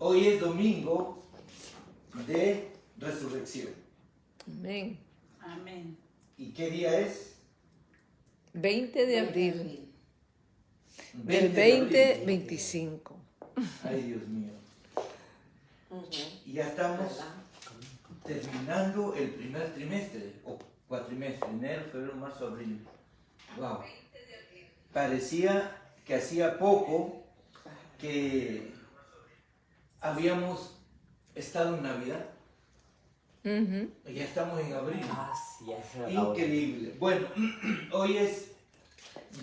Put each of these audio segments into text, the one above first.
Hoy es domingo de resurrección. Amén. Amén. ¿Y qué día es? 20 de abril del 20 de abril. 2025. Ay, Dios mío. Y ya estamos terminando el primer trimestre, o cuatrimestre, enero, febrero, marzo, abril. Wow. Parecía que hacía poco que habíamos estado en Navidad. Y ya estamos en abril. Increíble. Bueno, hoy es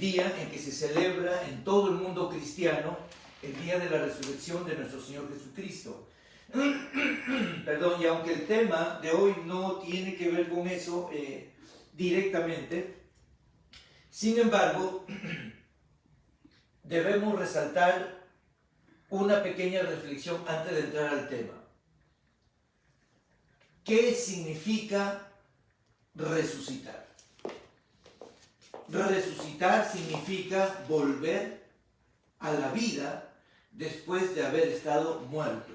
día en que se celebra en todo el mundo cristiano el día de la resurrección de nuestro Señor Jesucristo. Perdón, y aunque el tema de hoy no tiene que ver con eso directamente, sin embargo, debemos resaltar una pequeña reflexión antes de entrar al tema. ¿Qué significa resucitar? Resucitar significa volver a la vida después de haber estado muerto.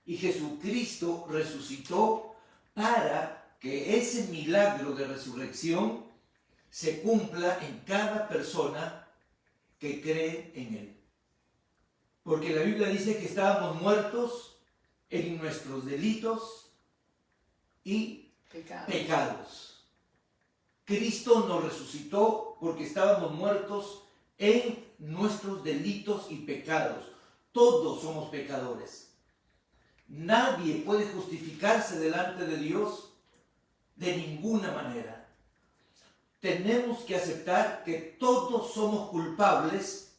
Y Jesucristo resucitó para que ese milagro de resurrección se cumpla en cada persona que cree en Él. Porque la Biblia dice que estábamos muertos en nuestros delitos y pecados. Cristo nos resucitó porque estábamos muertos en nuestros delitos y pecados. Todos somos pecadores. Nadie puede justificarse delante de Dios de ninguna manera. Tenemos que aceptar que todos somos culpables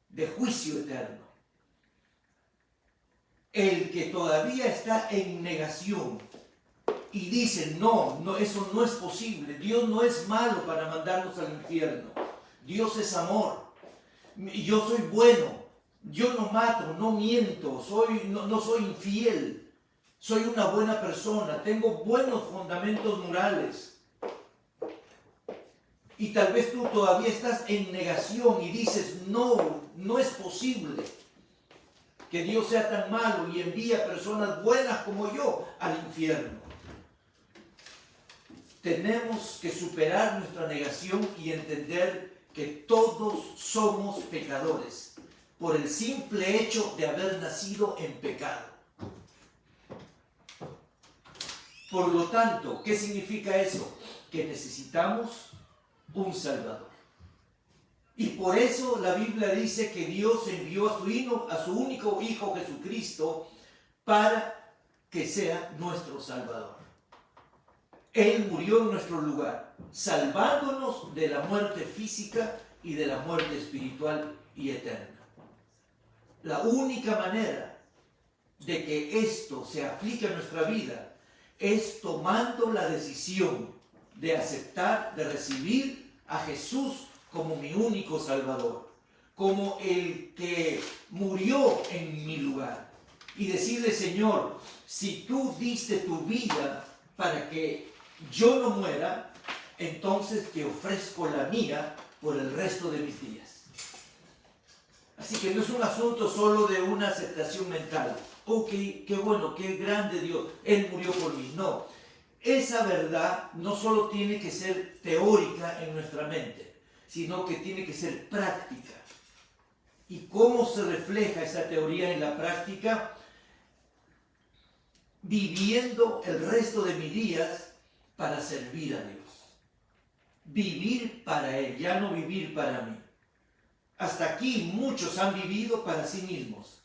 de juicio eterno. El que todavía está en negación y dice, no, eso no es posible. Dios no es malo para mandarnos al infierno. Dios es amor. Yo soy bueno. Yo no mato, no miento, no soy infiel. Soy una buena persona. Tengo buenos fundamentos morales. Y tal vez tú todavía estás en negación y dices, no es posible que Dios sea tan malo y envía personas buenas como yo al infierno. Tenemos que superar nuestra negación y entender que todos somos pecadores por el simple hecho de haber nacido en pecado. Por lo tanto, ¿qué significa eso? Que necesitamos un Salvador. Y por eso la Biblia dice que Dios envió a su único Hijo Jesucristo para que sea nuestro Salvador. Él murió en nuestro lugar, salvándonos de la muerte física y de la muerte espiritual y eterna. La única manera de que esto se aplique a nuestra vida es tomando la decisión de aceptar, de recibir a Jesús como mi único Salvador, como el que murió en mi lugar. Y decirle, Señor, si tú diste tu vida para que yo no muera, entonces te ofrezco la mía por el resto de mis días. Así que no es un asunto solo de una aceptación mental. Ok, qué bueno, qué grande Dios, Él murió por mí. No, esa verdad no solo tiene que ser teórica en nuestra mente, sino que tiene que ser práctica. ¿Y cómo se refleja esa teoría en la práctica? Viviendo el resto de mis días para servir a Dios. Vivir para Él, ya no vivir para mí. Hasta aquí muchos han vivido para sí mismos,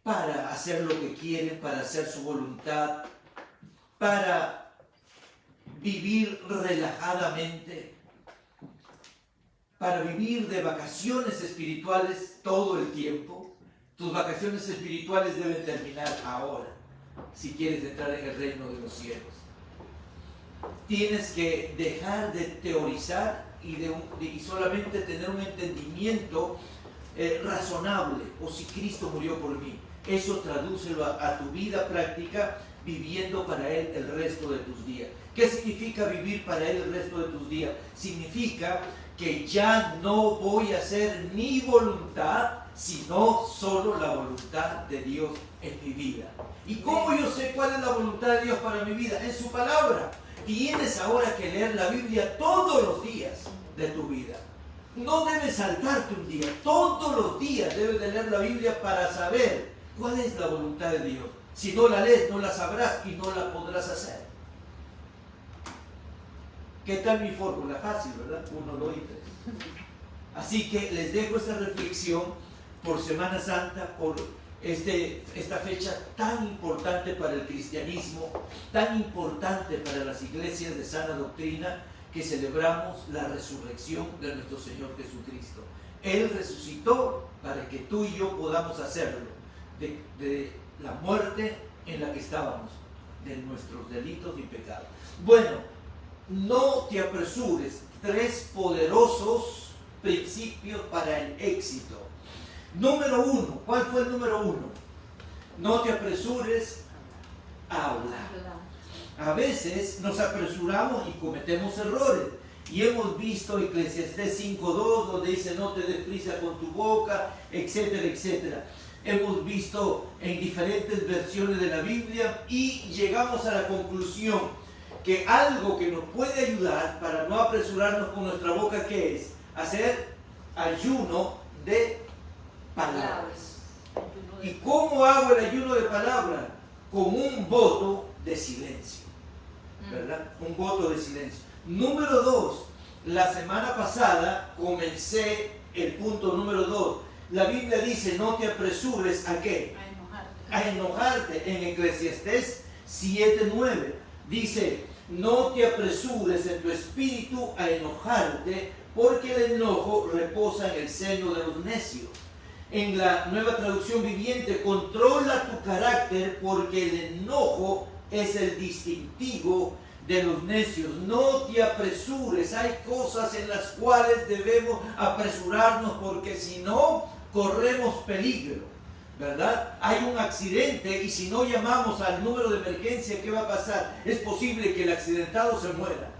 para hacer lo que quieren, para hacer su voluntad, para vivir relajadamente, para vivir de vacaciones espirituales todo el tiempo. Tus vacaciones espirituales deben terminar ahora, si quieres entrar en el reino de los cielos. Tienes que dejar de teorizar y solamente tener un entendimiento razonable. O si Cristo murió por mí, eso tradúcelo a tu vida práctica, viviendo para Él el resto de tus días. ¿Qué significa vivir para Él el resto de tus días? Significa que ya no voy a hacer mi voluntad, sino solo la voluntad de Dios en mi vida. ¿Y cómo yo sé cuál es la voluntad de Dios para mi vida? En su palabra. Tienes ahora que leer la Biblia todos los días de tu vida. No debes saltarte un día. Todos los días debes de leer la Biblia para saber cuál es la voluntad de Dios. Si no la lees, no la sabrás y no la podrás hacer. ¿Qué tal mi fórmula? Fácil, ¿verdad? 1, 2 y 3. Así que les dejo esta reflexión por Semana Santa, por esta fecha tan importante para el cristianismo, tan importante para las iglesias de sana doctrina, que celebramos la resurrección de nuestro Señor Jesucristo. Él resucitó para que tú y yo podamos hacerlo, de la muerte en la que estábamos, de nuestros delitos y pecados. Bueno, no te apresures. 3 poderosos principios para el éxito. Número 1, ¿cuál fue el número 1? No te apresures a hablar. A veces nos apresuramos y cometemos errores. Y hemos visto Eclesiastés 5:2, donde dice no te des prisa con tu boca, etcétera, etcétera. Hemos visto en diferentes versiones de la Biblia y llegamos a la conclusión que algo que nos puede ayudar para no apresurarnos con nuestra boca, ¿qué es? Hacer ayuno de palabras. ¿Y cómo hago el ayuno de palabras? Con un voto de silencio, ¿verdad? Un voto de silencio. Número 2, la semana pasada comencé el punto número 2. La Biblia dice, no te apresures ¿a qué? A enojarte. En Eclesiastés 7:9 dice, no te apresures en tu espíritu a enojarte, porque el enojo reposa en el seno de los necios. En la Nueva Traducción Viviente, controla tu carácter, porque el enojo es el distintivo de los necios. No te apresures. Hay cosas en las cuales debemos apresurarnos, porque si no, corremos peligro, ¿verdad? Hay un accidente y si no llamamos al número de emergencia, ¿qué va a pasar? Es posible que el accidentado se muera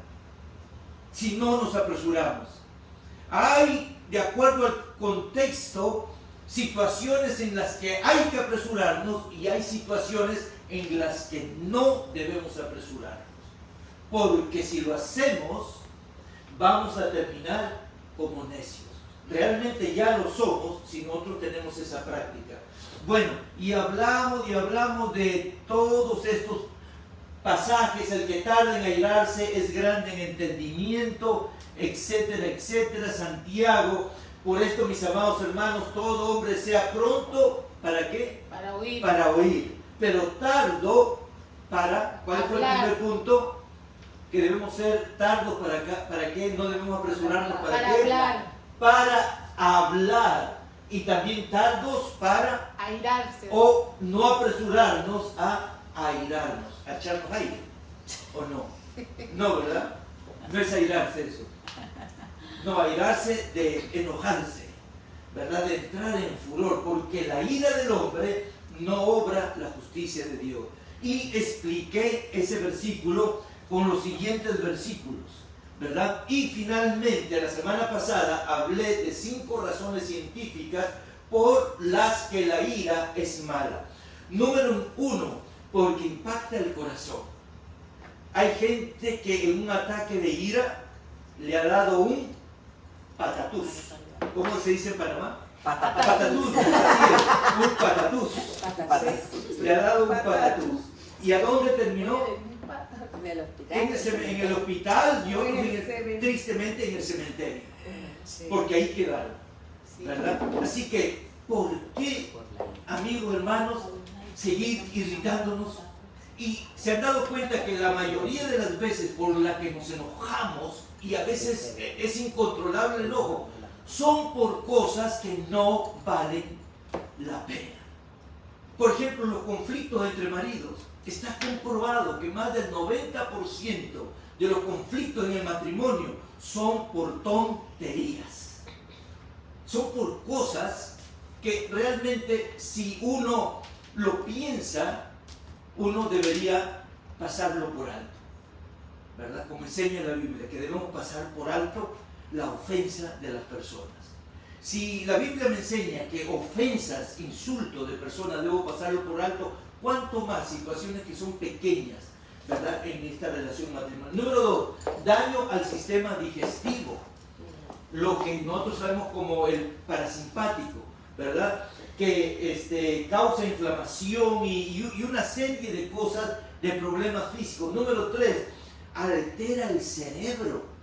si no nos apresuramos. Hay, de acuerdo al contexto, situaciones en las que hay que apresurarnos y hay situaciones en las que no debemos apresurarnos, porque si lo hacemos vamos a terminar como necios. Realmente ya lo somos si nosotros tenemos esa práctica. Bueno, y hablamos de todos estos pasajes. El que tarda en airarse es grande en entendimiento, etcétera, etcétera. Santiago, por esto, mis amados hermanos, todo hombre sea pronto, ¿para qué? Para oír. Para oír, pero tardo para, ¿cuál fue el primer punto? Que debemos ser tardos ¿para qué? No debemos apresurarnos, ¿para qué? Hablar. Para hablar, y también tardos para airarse, o no apresurarnos a airarnos, a echarnos aire, ¿o no? No, ¿verdad? No es airarse eso. No, airarse de enojarse, ¿verdad? De entrar en furor, porque la ira del hombre no obra la justicia de Dios. Y expliqué ese versículo con los siguientes versículos, ¿verdad? Y finalmente, la semana pasada hablé de 5 razones científicas por las que la ira es mala. Número 1, porque impacta el corazón. Hay gente que en un ataque de ira le ha dado un patatús. ¿Cómo se dice en Panamá? Patatús. Así es, un patatús. Le ha dado un patatús. ¿Y a dónde terminó? En el hospital. En el hospital y otros tristemente en el cementerio, porque ahí quedaron, ¿verdad? Así que, ¿por qué, amigos, hermanos, seguir irritándonos? Y se han dado cuenta que la mayoría de las veces por la que nos enojamos, y a veces es incontrolable el enojo, son por cosas que no valen la pena. Por ejemplo, los conflictos entre maridos. Está comprobado que más del 90% de los conflictos en el matrimonio son por tonterías. Son por cosas que realmente, si uno lo piensa, uno debería pasarlo por alto, ¿verdad? Como enseña la Biblia, que debemos pasar por alto la ofensa de las personas. Si la Biblia me enseña que ofensas, insultos de personas debo pasarlo por alto, ¿cuánto más situaciones que son pequeñas, ¿verdad?, en esta relación matrimonial? Número 2, daño al sistema digestivo. Lo que nosotros sabemos como el parasimpático, ¿verdad?, que causa inflamación y una serie de cosas, de problemas físicos. Número 3, altera el cerebro.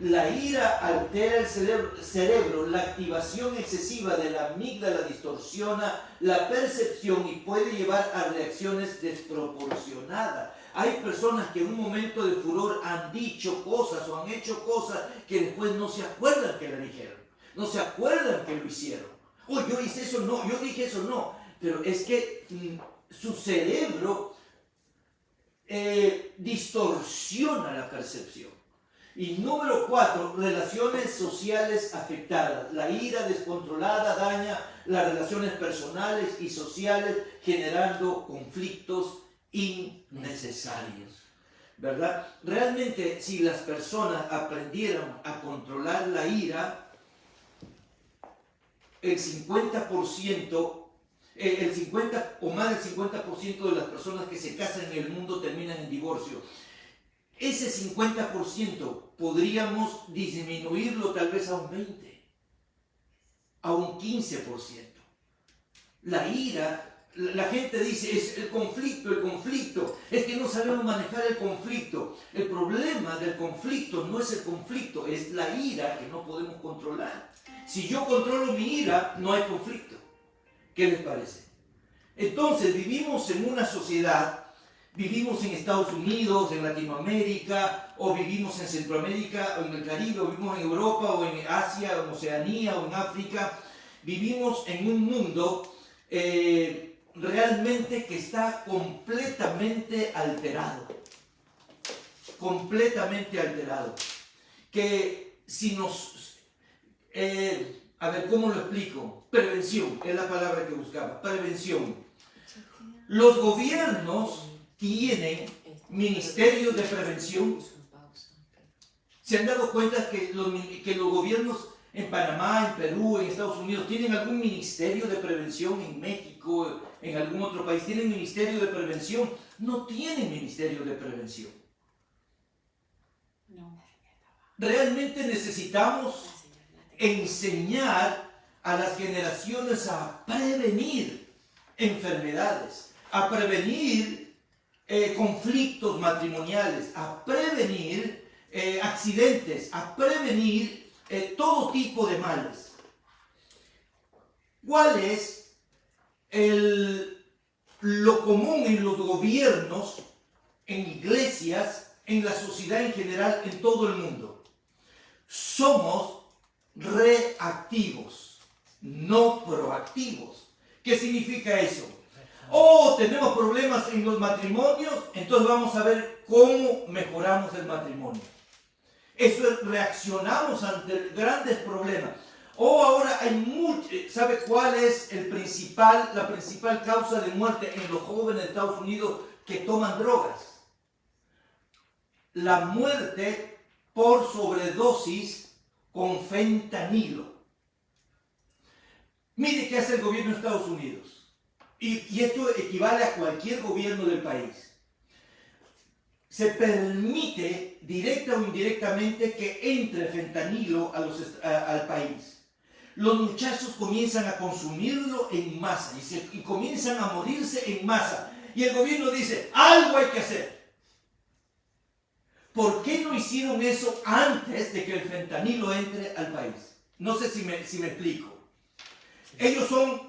La ira altera el cerebro, la activación excesiva de la amígdala distorsiona la percepción y puede llevar a reacciones desproporcionadas. Hay personas que en un momento de furor han dicho cosas o han hecho cosas que después no se acuerdan que le dijeron, no se acuerdan que lo hicieron. Oh, yo hice eso, no, yo dije eso, no. Pero es que su cerebro distorsiona la percepción. Y número 4, relaciones sociales afectadas. La ira descontrolada daña las relaciones personales y sociales, generando conflictos innecesarios, ¿verdad? Realmente, si las personas aprendieran a controlar la ira, el 50% o más del 50% de las personas que se casan en el mundo terminan en divorcio. Ese 50% podríamos disminuirlo tal vez a un 20%, a un 15%. La ira, la gente dice, es el conflicto, es que no sabemos manejar el conflicto. El problema del conflicto no es el conflicto, es la ira que no podemos controlar. Si yo controlo mi ira, no hay conflicto. ¿Qué les parece? Entonces vivimos en una sociedad. Vivimos en Estados Unidos, en Latinoamérica, o vivimos en Centroamérica, o en el Caribe, o vivimos en Europa, o en Asia, o en Oceanía, o en África. Vivimos en un mundo realmente que está completamente alterado. Completamente alterado. Que si nos... a ver, ¿cómo lo explico? Prevención, es la palabra que buscaba. Prevención. Los gobiernos tienen ministerios de prevención. ¿Se han dado cuenta que los gobiernos en Panamá, en Perú, en Estados Unidos tienen algún ministerio de prevención? En México, en algún otro país, ¿tienen ministerio de prevención? No tienen ministerio de prevención. Realmente necesitamos enseñar a las generaciones a prevenir enfermedades, a prevenir conflictos matrimoniales, a prevenir accidentes, a prevenir todo tipo de males. ¿Cuál es lo común en los gobiernos, en iglesias, en la sociedad en general, en todo el mundo? Somos reactivos, no proactivos. ¿Qué significa eso? Oh, tenemos problemas en los matrimonios, entonces vamos a ver cómo mejoramos el matrimonio. Eso es, reaccionamos ante grandes problemas. Oh, ahora hay mucho. ¿Sabe cuál es la principal causa de muerte en los jóvenes de Estados Unidos que toman drogas? La muerte por sobredosis con fentanilo. Mire qué hace el gobierno de Estados Unidos. Y esto equivale a cualquier gobierno del país. Se permite, directa o indirectamente, que entre fentanilo al país. Los muchachos comienzan a consumirlo en masa y comienzan a morirse en masa. Y el gobierno dice, algo hay que hacer. ¿Por qué no hicieron eso antes de que el fentanilo entre al país? No sé si me explico. Ellos son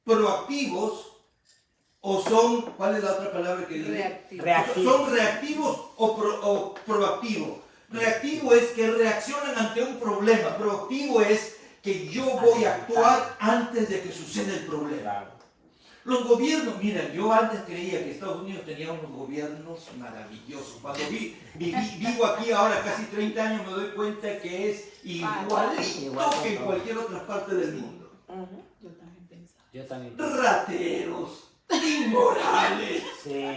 proactivos o son, ¿cuál es la otra palabra que dije? Reactivos. ¿Son reactivos o proactivos? Reactivo es que reaccionan ante un problema. Proactivo es que yo voy a actuar antes de que suceda el problema. Los gobiernos, mira, yo antes creía que Estados Unidos tenía unos gobiernos maravillosos. Cuando vivo aquí ahora casi 30 años me doy cuenta que es igualito que en cualquier otra parte del mundo. Yo también. Rateros, inmorales,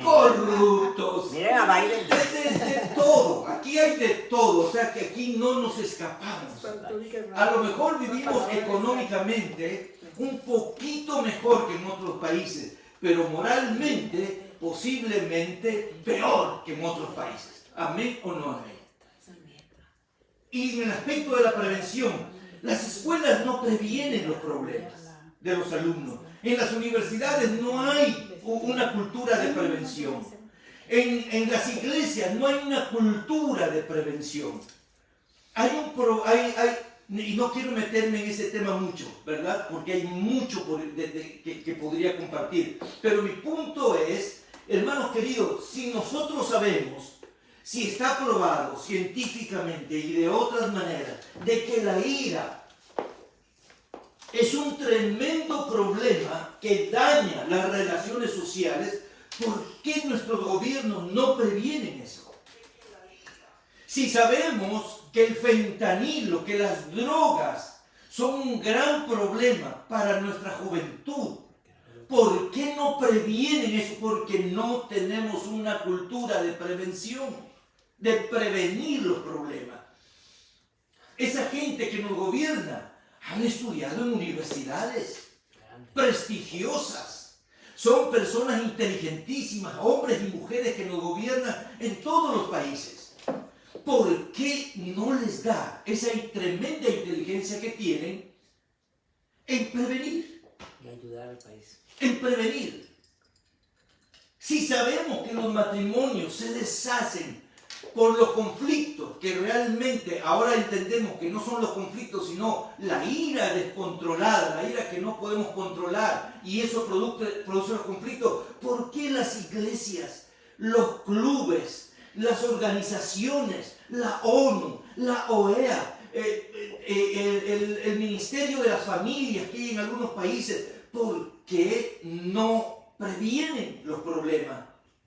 corruptos, miren a Biden. de todo. aquí hay de todo, o sea que aquí no nos escapamos. A lo mejor vivimos económicamente un poquito mejor que en otros países, pero moralmente posiblemente peor que en otros países. ¿Amén o no amén? Y en el aspecto de la prevención, las escuelas no previenen los problemas de los alumnos. En las universidades no hay una cultura de prevención. En las iglesias no hay una cultura de prevención. Y no quiero meterme en ese tema mucho, ¿verdad? Porque hay mucho que podría compartir. Pero mi punto es, hermanos queridos, si nosotros sabemos, si está probado científicamente y de otras maneras, de que la ira es un tremendo problema que daña las relaciones sociales, ¿por qué nuestros gobiernos no previenen eso? Si sabemos que el fentanilo, que las drogas son un gran problema para nuestra juventud, ¿por qué no previenen eso? Porque no tenemos una cultura de prevención, de prevenir los problemas. Esa gente que nos gobierna han estudiado en universidades prestigiosas. Son personas inteligentísimas, hombres y mujeres que nos gobiernan en todos los países. ¿Por qué no les da esa tremenda inteligencia que tienen en prevenir? Y ayudar al país. En prevenir. Si sabemos que los matrimonios se deshacen por los conflictos, que realmente ahora entendemos que no son los conflictos, sino la ira descontrolada, la ira que no podemos controlar, y eso produce los conflictos, ¿por qué las iglesias, los clubes, las organizaciones, la ONU, la OEA, el Ministerio de las Familias que hay en algunos países, ¿por qué no previenen los problemas?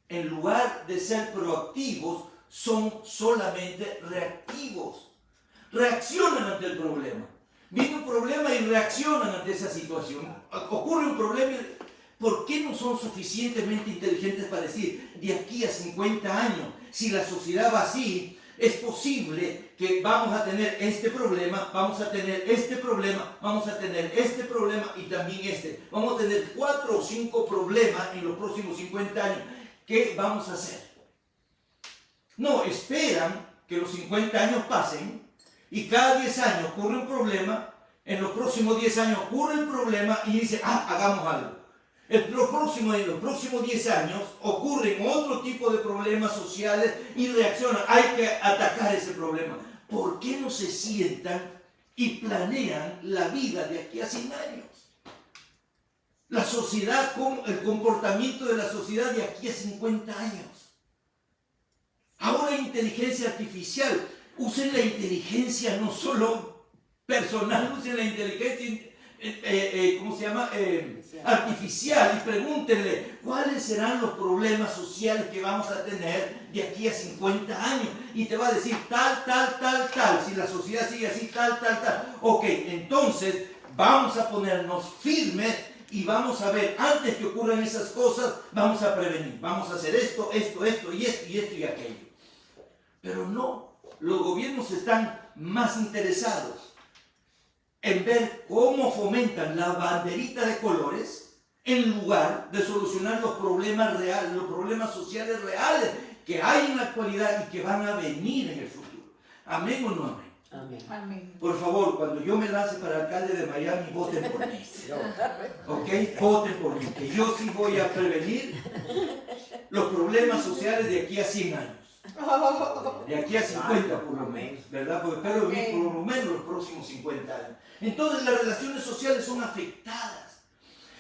En lugar de ser proactivos, son solamente reactivos. Reaccionan ante el problema. Viene un problema y reaccionan ante esa situación. Ocurre un problema y ¿por qué no son suficientemente inteligentes para decir, de aquí a 50 años, si la sociedad va así, es posible que vamos a tener este problema, vamos a tener este problema, vamos a tener este problema y también este. Vamos a tener 4 o 5 problemas en los próximos 50 años. ¿Qué vamos a hacer? No, esperan que los 50 años pasen y cada 10 años ocurre un problema, en los próximos 10 años ocurre el problema y dicen, hagamos algo. En los próximos 10 años ocurren otro tipo de problemas sociales y reaccionan, hay que atacar ese problema. ¿Por qué no se sientan y planean la vida de aquí a 100 años? La sociedad, el comportamiento de la sociedad de aquí a 50 años. Ahora hay inteligencia artificial. Usen la inteligencia no solo personal, usen la inteligencia, artificial, y pregúntenle cuáles serán los problemas sociales que vamos a tener de aquí a 50 años. Y te va a decir tal. Si la sociedad sigue así, tal. Ok, entonces vamos a ponernos firmes y vamos a ver, antes que ocurran esas cosas, vamos a prevenir. Vamos a hacer esto y aquello. Pero no, los gobiernos están más interesados en ver cómo fomentan la banderita de colores en lugar de solucionar los problemas reales, los problemas sociales reales que hay en la actualidad y que van a venir en el futuro. ¿Amén o no amén? Amén. Amén. Por favor, cuando yo me lance para alcalde de Miami, voten por mí. ¿Ok? Voten por mí, que yo sí voy a prevenir los problemas sociales de aquí a 100 años. De aquí a 50 por lo menos, ¿verdad? Porque espero vivir por lo menos los próximos 50 años. Entonces las relaciones sociales son afectadas.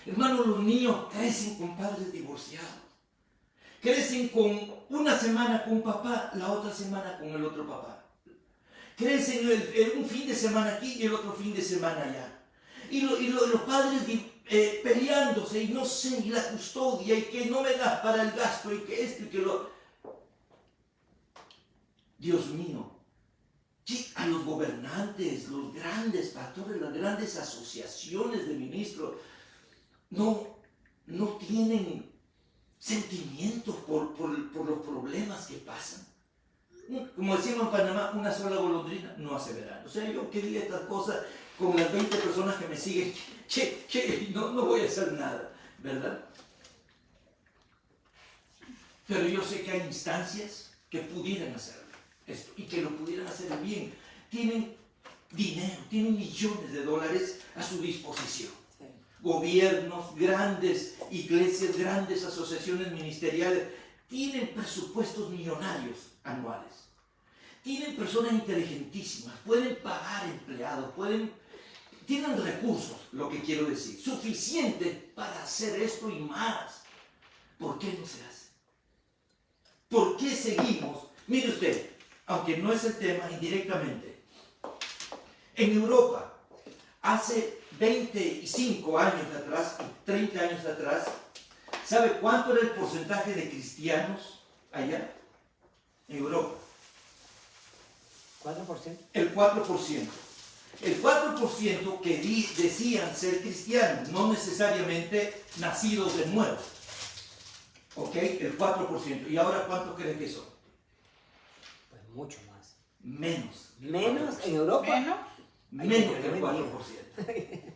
Hermanos, los niños crecen con padres divorciados. Crecen con una semana con un papá, la otra semana con el otro papá. Crecen un fin de semana aquí y el otro fin de semana allá. Y los padres peleándose y no sé, y la custodia y que no me das para el gasto y que esto y que lo... Dios mío, a los gobernantes, los grandes pastores, las grandes asociaciones de ministros no tienen sentimientos por los problemas que pasan. como decimos en Panamá, una sola golondrina no hace verano. O sea, yo quería estas cosas con las 20 personas que me siguen, no voy a hacer nada, ¿verdad? Pero yo sé que hay instancias que pudieran hacer esto y que lo pudieran hacer bien. Tienen dinero, tienen millones de dólares a su disposición. Sí. Gobiernos, grandes iglesias, grandes asociaciones ministeriales, tienen presupuestos millonarios anuales. Tienen personas inteligentísimas, pueden pagar empleados, tienen recursos, lo que quiero decir, suficiente para hacer esto y más. ¿Por qué no se hace? ¿Por qué seguimos? Mire usted, aunque no es el tema, indirectamente, en Europa, hace 25 años atrás, 30 años atrás, ¿sabe cuánto era el porcentaje de cristianos allá? En Europa. 4%. El 4%. El 4% que decían ser cristianos, no necesariamente nacidos de nuevo. ¿Ok? El 4%. ¿Y ahora cuánto creen que son? Pues mucho más. Menos. ¿Menos en Europa? Menos que el 4%.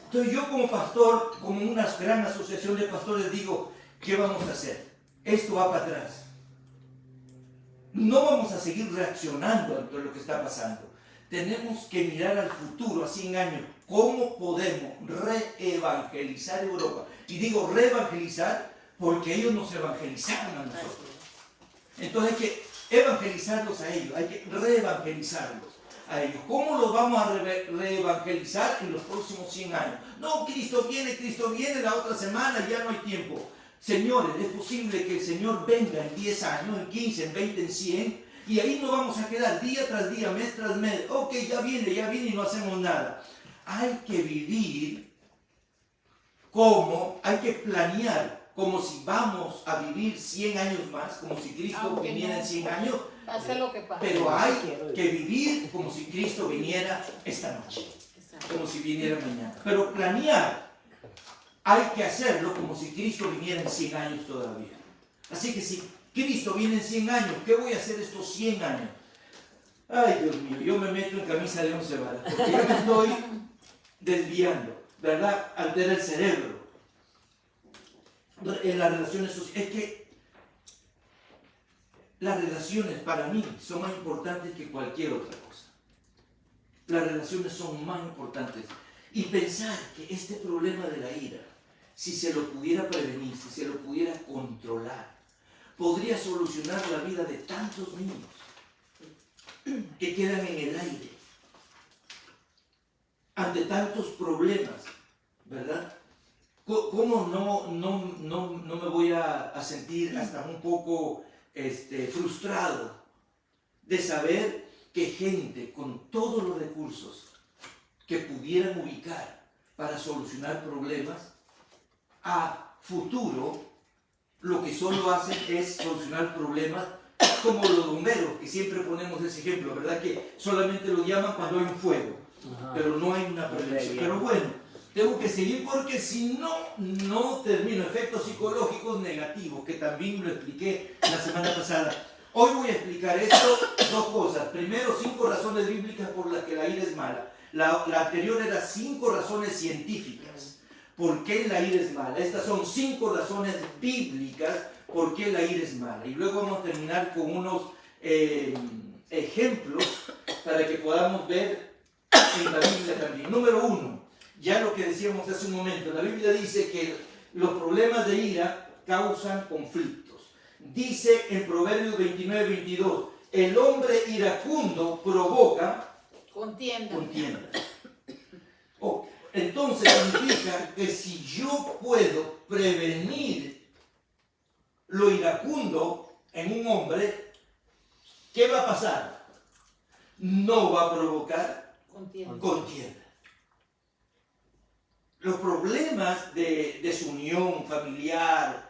Entonces yo como pastor, como una gran asociación de pastores, digo, ¿qué vamos a hacer? Esto va para atrás. No vamos a seguir reaccionando ante lo que está pasando. Tenemos que mirar al futuro, a 100 años, cómo podemos reevangelizar Europa. Y digo reevangelizar porque ellos nos evangelizaron a nosotros. Entonces hay que evangelizarlos a ellos, hay que reevangelizarlos a ellos. ¿Cómo los vamos a reevangelizar en los próximos 100 años? No, Cristo viene la otra semana, ya no hay tiempo. Señores, es posible que el Señor venga en 10 años, en 15, en 20, en 100, y ahí nos vamos a quedar día tras día, mes tras mes. Ok, ya viene y no hacemos nada. Hay que vivir hay que planear como si vamos a vivir 100 años más, como si Cristo viniera en 100 años. Pase lo que pase. Pero hay que vivir como si Cristo viniera esta noche, como si viniera mañana. Pero planear, hay que hacerlo como si Cristo viniera en 100 años todavía. Así que si Cristo viene en 100 años, ¿qué voy a hacer estos 100 años? Ay, Dios mío, yo me meto en camisa de 11 varas, porque yo me estoy desviando, ¿verdad? Altera el cerebro. En las relaciones sociales, es que las relaciones para mí son más importantes que cualquier otra cosa. Las relaciones son más importantes. Y pensar que este problema de la ira, si se lo pudiera prevenir, si se lo pudiera controlar, podría solucionar la vida de tantos niños que quedan en el aire ante tantos problemas, ¿verdad? ¿Cómo no me voy a sentir hasta un poco frustrado de saber que gente con todos los recursos que pudieran ubicar para solucionar problemas, a futuro lo que solo hacen es solucionar problemas como los bomberos, que siempre ponemos ese ejemplo, ¿verdad? Que solamente lo llaman cuando hay un fuego, pero no hay una prevención. Pero bueno, tengo que seguir porque si no termino. Efectos psicológicos negativos, que también lo expliqué la semana pasada. Hoy voy a explicar esto, dos cosas. Primero, 5 razones bíblicas por las que la ira es mala. La anterior era 5 razones científicas por qué la ira es mala. Estas son 5 razones bíblicas por qué la ira es mala. Y luego vamos a terminar con unos ejemplos para que podamos ver en la Biblia también. Número 1, ya lo que decíamos hace un momento, la Biblia dice que los problemas de ira causan conflictos. Dice en Proverbios 29:22, el hombre iracundo provoca contienda. Entonces significa que si yo puedo prevenir lo iracundo en un hombre, ¿qué va a pasar? No va a provocar contienda. Los problemas de desunión familiar,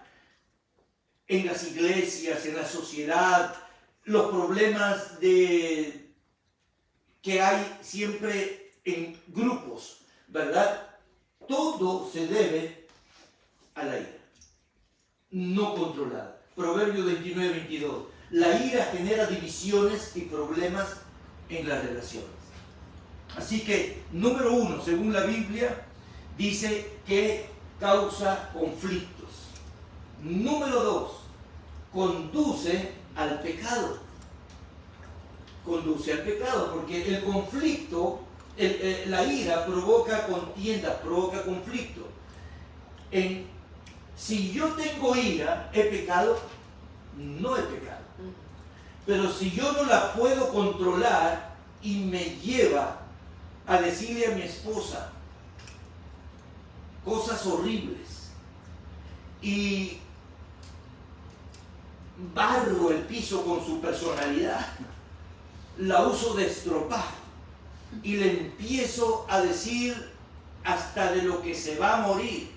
en las iglesias, en la sociedad, los problemas que hay siempre en grupos, ¿verdad? Todo se debe a la ira no controlada. Proverbios 29:22. La ira genera divisiones y problemas en las relaciones. Así que, número 1, según la Biblia, dice que causa conflictos. Número 2, conduce al pecado. Conduce al pecado, porque el conflicto, la ira provoca contienda, provoca conflicto. Si yo tengo ira, ¿he pecado? No he pecado. Pero si yo no la puedo controlar y me lleva a decirle a mi esposa cosas horribles y barro el piso con su personalidad, la uso de estropajo y le empiezo a decir hasta de lo que se va a morir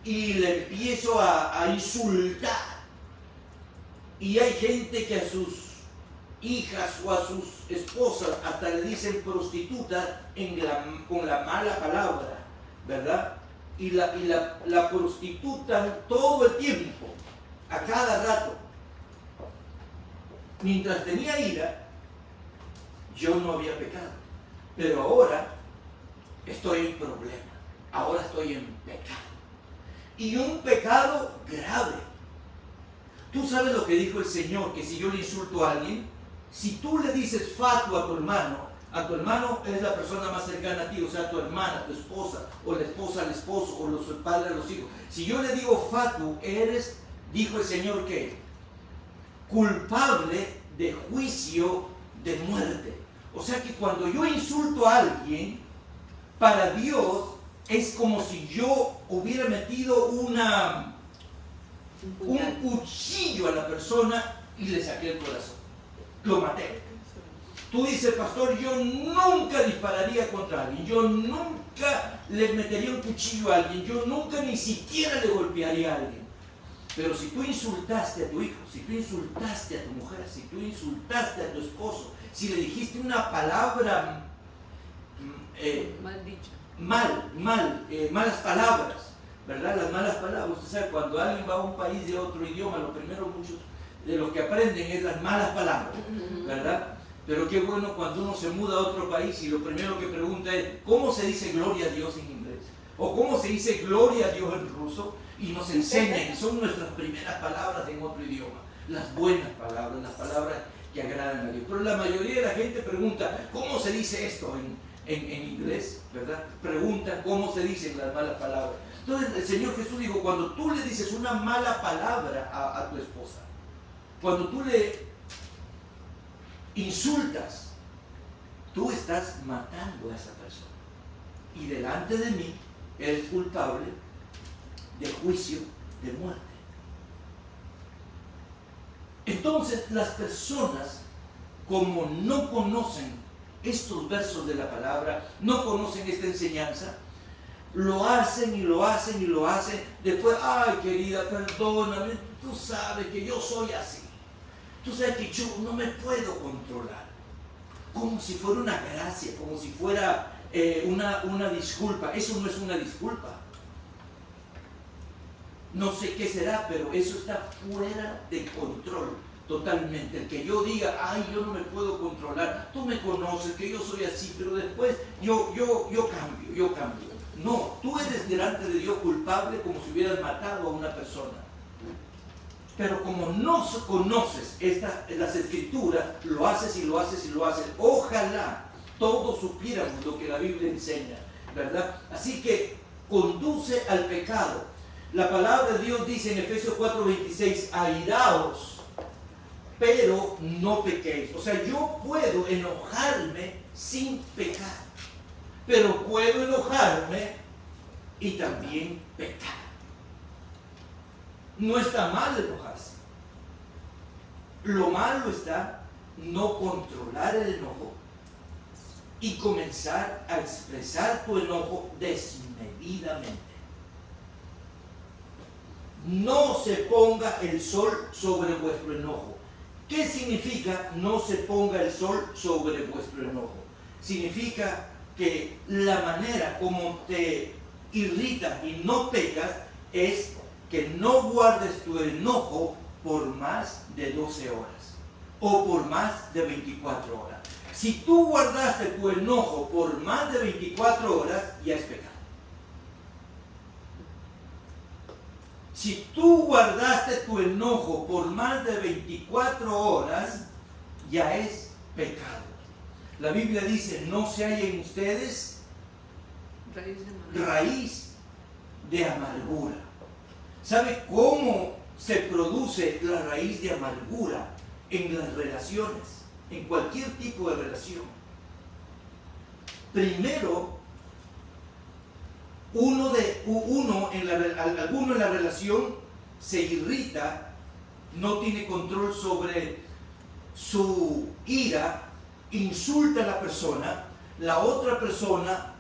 y le empiezo a insultar, y hay gente que a sus hijas o a sus esposas hasta le dicen prostituta con la mala palabra, ¿verdad? Y la prostitutan todo el tiempo, a cada rato. Mientras tenía ira, yo no había pecado, pero ahora estoy en problema, ahora estoy en pecado, y un pecado grave. Tú sabes lo que dijo el Señor, que si yo le insulto a alguien, si tú le dices fatu a tu hermano es la persona más cercana a ti, o sea, tu hermana, tu esposa, o la esposa al esposo, o los padres a los hijos. Si yo le digo fatu, eres, dijo el Señor, ¿qué? Culpable de juicio de muerte. O sea que cuando yo insulto a alguien, para Dios es como si yo hubiera metido un cuchillo a la persona y le saqué el corazón. Lo maté. Tú dices, pastor, yo nunca dispararía contra alguien, yo nunca le metería un cuchillo a alguien, yo nunca ni siquiera le golpearía a alguien. Pero si tú insultaste a tu hijo, si tú insultaste a tu mujer, si tú insultaste a tu esposo, si le dijiste una palabra malas palabras, ¿verdad? Las malas palabras. O sea, cuando alguien va a un país de otro idioma, lo primero muchos de los que aprenden es las malas palabras, ¿verdad? Pero qué bueno cuando uno se muda a otro país y lo primero que pregunta es ¿cómo se dice gloria a Dios en inglés? O ¿cómo se dice gloria a Dios en ruso? Y nos enseñan, son nuestras primeras palabras en otro idioma, las buenas palabras, las palabras que agradan a Dios. Pero la mayoría de la gente pregunta ¿cómo se dice esto en inglés? ¿Verdad? Pregunta ¿cómo se dicen las malas palabras? Entonces el Señor Jesús dijo, cuando tú le dices una mala palabra a tu esposa, cuando tú le insultas, tú estás matando a esa persona. Y delante de mí, eres culpable de juicio de muerte. Entonces, las personas, como no conocen estos versos de la palabra, no conocen esta enseñanza, lo hacen y lo hacen y lo hacen. Después, ay querida, perdóname, tú sabes que yo soy así. Tú sabes que yo no me puedo controlar. Como si fuera una gracia, como si fuera una disculpa. Eso no es una disculpa. No sé qué será, pero eso está fuera de control totalmente. El que yo diga, ay, yo no me puedo controlar. Tú me conoces, que yo soy así, pero después yo cambio. No, tú eres delante de Dios culpable como si hubieras matado a una persona. Pero como no conoces las escrituras, lo haces y lo haces y lo haces. Ojalá todos supiéramos lo que la Biblia enseña, ¿verdad? Así que conduce al pecado. La palabra de Dios dice en Efesios 4:26, airaos, pero no pequéis. O sea, yo puedo enojarme sin pecar, pero puedo enojarme y también pecar. No está mal enojarse. Lo malo está no controlar el enojo y comenzar a expresar tu enojo desmedidamente. No se ponga el sol sobre vuestro enojo. ¿Qué significa no se ponga el sol sobre vuestro enojo? Significa que la manera como te irrita y no pecas es que no guardes tu enojo por más de 12 horas. o por más de 24 horas. Si tú guardaste tu enojo por más de 24 horas, ya es pecado. Si tú guardaste tu enojo por más de 24 horas, ya es pecado. La Biblia dice, no se halla en ustedes raíz de amargura. ¿Sabe cómo se produce la raíz de amargura en las relaciones? En cualquier tipo de relación. Primero, alguno en la relación se irrita, no tiene control sobre su ira, insulta a la persona, la otra persona,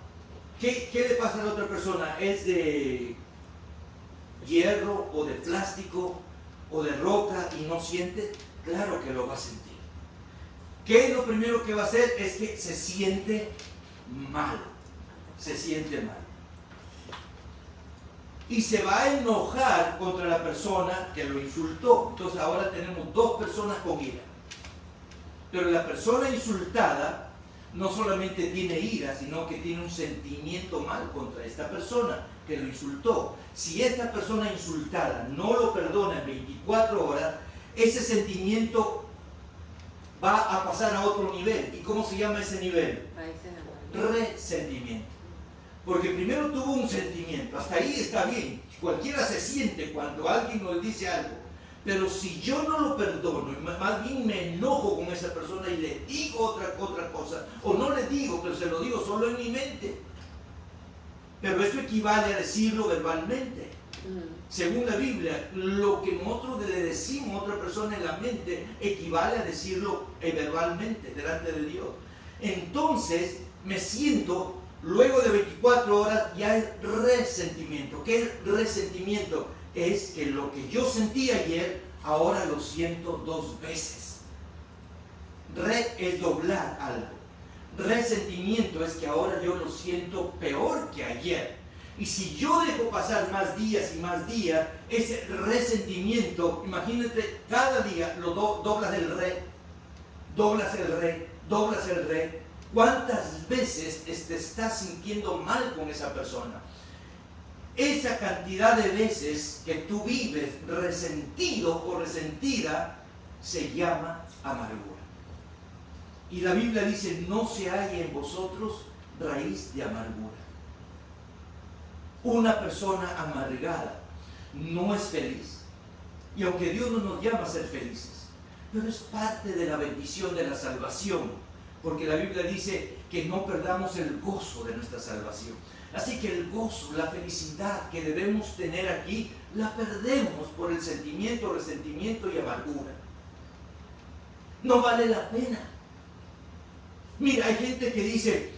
¿qué le pasa a la otra persona? ¿Es de hierro o de plástico o de roca y no siente? Claro que lo va a sentir. ¿Qué es lo primero que va a hacer? Es que se siente mal, se siente mal. Y se va a enojar contra la persona que lo insultó. Entonces ahora tenemos dos personas con ira. Pero la persona insultada no solamente tiene ira, sino que tiene un sentimiento mal contra esta persona que lo insultó. Si esta persona insultada no lo perdona en 24 horas, ese sentimiento va a pasar a otro nivel. ¿Y cómo se llama ese nivel? Resentimiento. Porque primero tuvo un sentimiento, hasta ahí está bien. Cualquiera se siente cuando alguien nos dice algo. Pero si yo no lo perdono, más bien me enojo con esa persona y le digo otra cosa, o no le digo, pero se lo digo solo en mi mente. Pero eso equivale a decirlo verbalmente. Según la Biblia, lo que nosotros le decimos a otra persona en la mente equivale a decirlo verbalmente delante de Dios. Entonces me siento, luego de 24 horas ya hay resentimiento. ¿Qué es resentimiento? Es que lo que yo sentí ayer, ahora lo siento 2 veces. Es doblar algo. Resentimiento es que ahora yo lo siento peor que ayer. Y si yo dejo pasar más días y más días, ese resentimiento, imagínate, cada día lo doblas el re, doblas el re, doblas el re. ¿Cuántas veces te estás sintiendo mal con esa persona? Esa cantidad de veces que tú vives resentido o resentida se llama amargura. Y la Biblia dice, no se halla en vosotros raíz de amargura. Una persona amargada no es feliz. Y aunque Dios no nos llama a ser felices, pero es parte de la bendición de la salvación. Porque la Biblia dice que no perdamos el gozo de nuestra salvación. Así que el gozo, la felicidad que debemos tener aquí, la perdemos por el sentimiento, resentimiento y amargura. No vale la pena. Mira, hay gente que dice,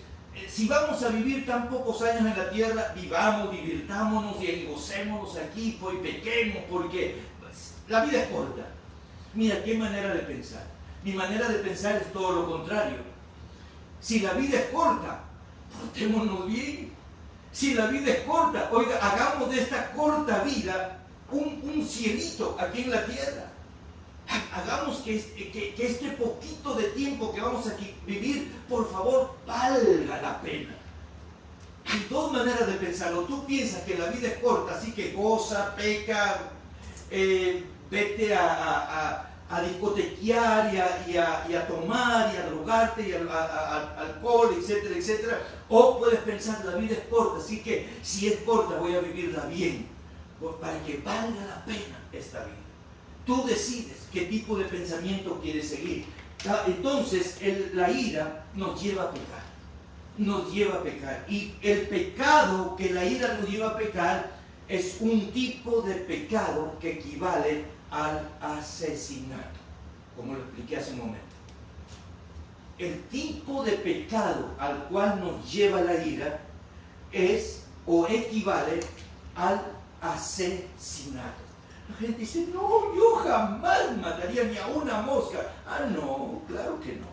si vamos a vivir tan pocos años en la tierra, vivamos, divirtámonos y gocémonos aquí, pues pequemos, porque la vida es corta. Mira, qué manera de pensar. Mi manera de pensar es todo lo contrario. Si la vida es corta, portémonos bien. Si la vida es corta, oiga, hagamos de esta corta vida un cielito aquí en la tierra. Hagamos que este poquito de tiempo que vamos a vivir, por favor, valga la pena. Hay 2 maneras de pensarlo. Tú piensas que la vida es corta, así que goza, peca, vete a discotequear y a tomar y a drogarte y a alcohol, etcétera, etcétera. O puedes pensar, la vida es corta, así que si es corta voy a vivirla bien, para que valga la pena esta vida. Tú decides qué tipo de pensamiento quieres seguir. Entonces la ira nos lleva a pecar. Nos lleva a pecar. Y el pecado que la ira nos lleva a pecar es un tipo de pecado que equivale al asesinato, como lo expliqué hace un momento. El tipo de pecado al cual nos lleva la ira es o equivale al asesinato. La gente dice, no, yo jamás mataría ni a una mosca. Ah, no, claro que no.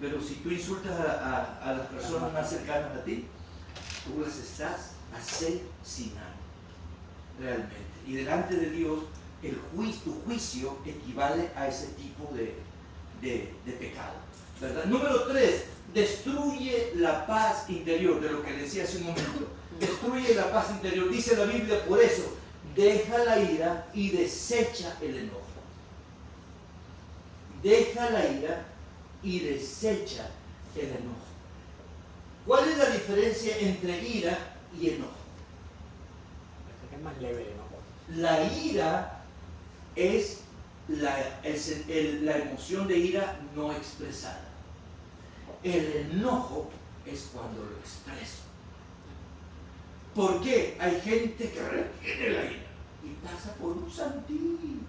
Pero si tú insultas a las personas más cercanas a ti, tú las estás asesinando realmente. Y delante de Dios, tu juicio equivale a ese tipo de pecado, ¿verdad? Número 3, destruye la paz interior, de lo que decía hace un momento. Destruye la paz interior. Dice la Biblia, por eso, deja la ira y desecha el enojo. Deja la ira y desecha el enojo. ¿Cuál es la diferencia entre ira y enojo? Es más leve el enojo. La ira es la emoción de ira no expresada. El enojo es cuando lo expreso. ¿Por qué? Hay gente que retiene la ira y pasa por un santín,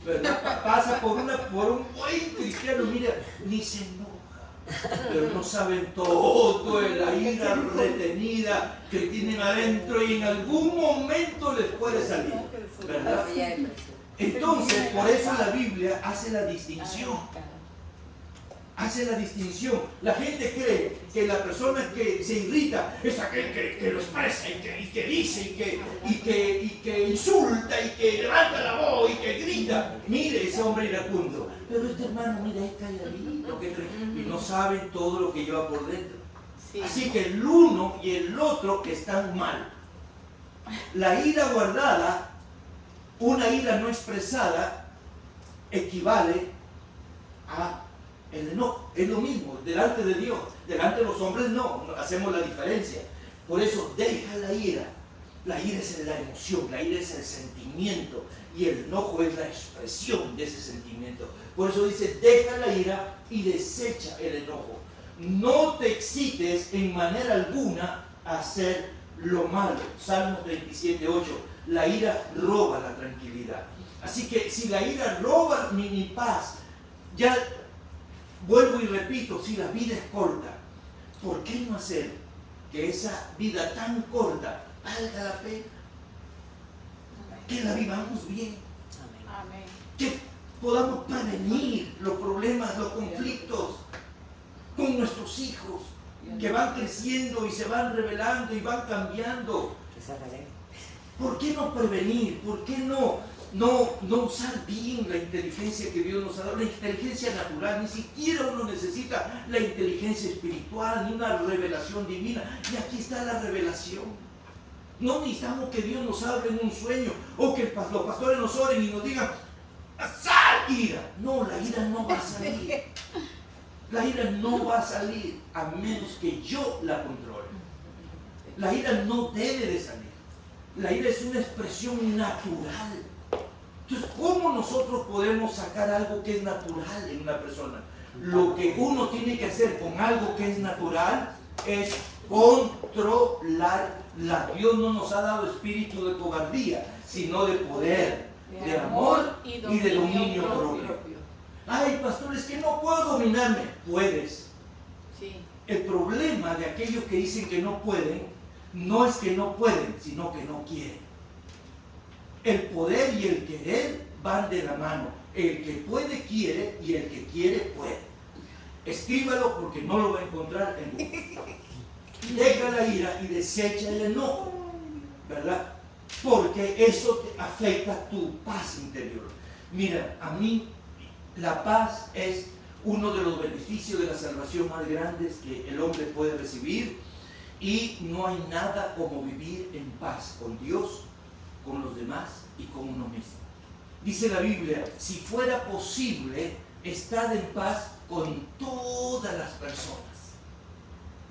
¿verdad? Pasa por un buen cristiano, mira, ni se enoja, pero no saben todo de la ira retenida que tienen adentro y en algún momento les puede salir, ¿verdad? Entonces, por eso la Biblia hace la distinción. Hace la distinción. La gente cree que la persona que se irrita es aquel que lo expresa y que dice y que insulta y que levanta la voz y que grita. Mire ese hombre iracundo. Pero este hermano, mira, es calladito, y no saben todo lo que lleva por dentro. Sí. Así que el uno y el otro están mal. La ira guardada, una ira no expresada, equivale a el enojo. Es lo mismo, delante de Dios. Delante de los hombres no hacemos la diferencia. Por eso, deja la ira. La ira es la emoción, la ira es el sentimiento y el enojo es la expresión de ese sentimiento. Por eso dice, deja la ira y desecha el enojo. No te excites en manera alguna a hacer lo malo. Salmos 27:8. La ira roba la tranquilidad. Así que si la ira roba mi paz, ya vuelvo y repito, si la vida es corta, ¿por qué no hacer que esa vida tan corta valga la pena? Que la vivamos bien. Amén. Que podamos prevenir los problemas, los conflictos con nuestros hijos, que van creciendo y se van revelando y van cambiando. ¿Por qué no prevenir? ¿Por qué no usar bien la inteligencia que Dios nos ha dado? La inteligencia natural, ni siquiera uno necesita la inteligencia espiritual, ni una revelación divina. Y aquí está la revelación. No necesitamos que Dios nos hable en un sueño, o que los pastores nos oren y nos digan, ¡sal ira! No, la ira no va a salir. La ira no va a salir a menos que yo la controle. La ira no debe de salir. La ira es una expresión natural. Entonces, ¿cómo nosotros podemos sacar algo que es natural en una persona? Lo que uno tiene que hacer con algo que es natural es controlarla. Dios no nos ha dado espíritu de cobardía, sino de poder, de amor y de dominio propio. Ay, pastor, es que no puedo dominarme. Puedes. Sí. El problema de aquellos que dicen que no pueden, no es que no pueden, sino que no quieren. El poder y el querer van de la mano. El que puede, quiere, y el que quiere, puede. Escríbalo porque no lo va a encontrar en Google. Deja la ira y desecha el enojo, ¿verdad? Porque eso te afecta tu paz interior. Mira, a mí la paz es uno de los beneficios de la salvación más grandes que el hombre puede recibir, y no hay nada como vivir en paz con Dios, con los demás y con uno mismo. Dice la Biblia, si fuera posible, estar en paz con todas las personas.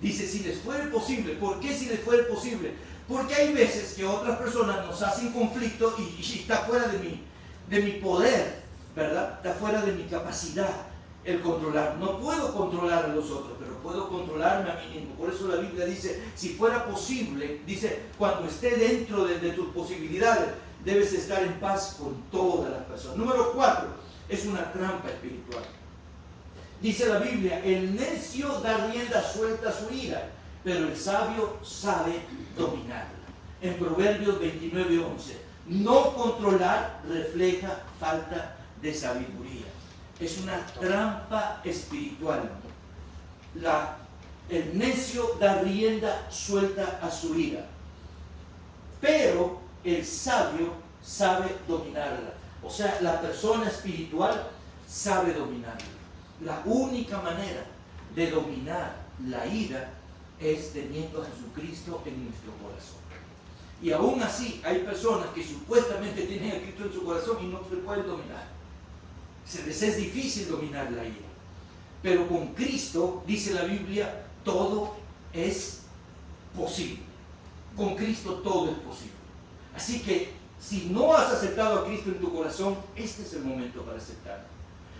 Dice, si les fuera posible. ¿Por qué si les fuera posible? Porque hay veces que otras personas nos hacen conflicto y está fuera de mi poder, ¿verdad? Está fuera de mi capacidad el controlar. No puedo controlar a los otros, pero puedo controlarme a mí mismo. Por eso la Biblia dice, si fuera posible, dice, cuando esté dentro de tus posibilidades, debes estar en paz con todas las personas. Número 4, es una trampa espiritual. Dice la Biblia, el necio da rienda suelta a su ira, pero el sabio sabe dominarla. En Proverbios 29:11, no controlar refleja falta de sabiduría. Es una trampa espiritual. El necio da rienda suelta a su ira, pero el sabio sabe dominarla. O sea, la persona espiritual sabe dominarla. La única manera de dominar la ira es teniendo a Jesucristo en nuestro corazón. Y aún así hay personas que supuestamente tienen a Cristo en su corazón y no se pueden dominar. Se les es difícil dominar la ira. Pero con Cristo, dice la Biblia, todo es posible. Con Cristo todo es posible. Así que si no has aceptado a Cristo en tu corazón, este es el momento para aceptarlo.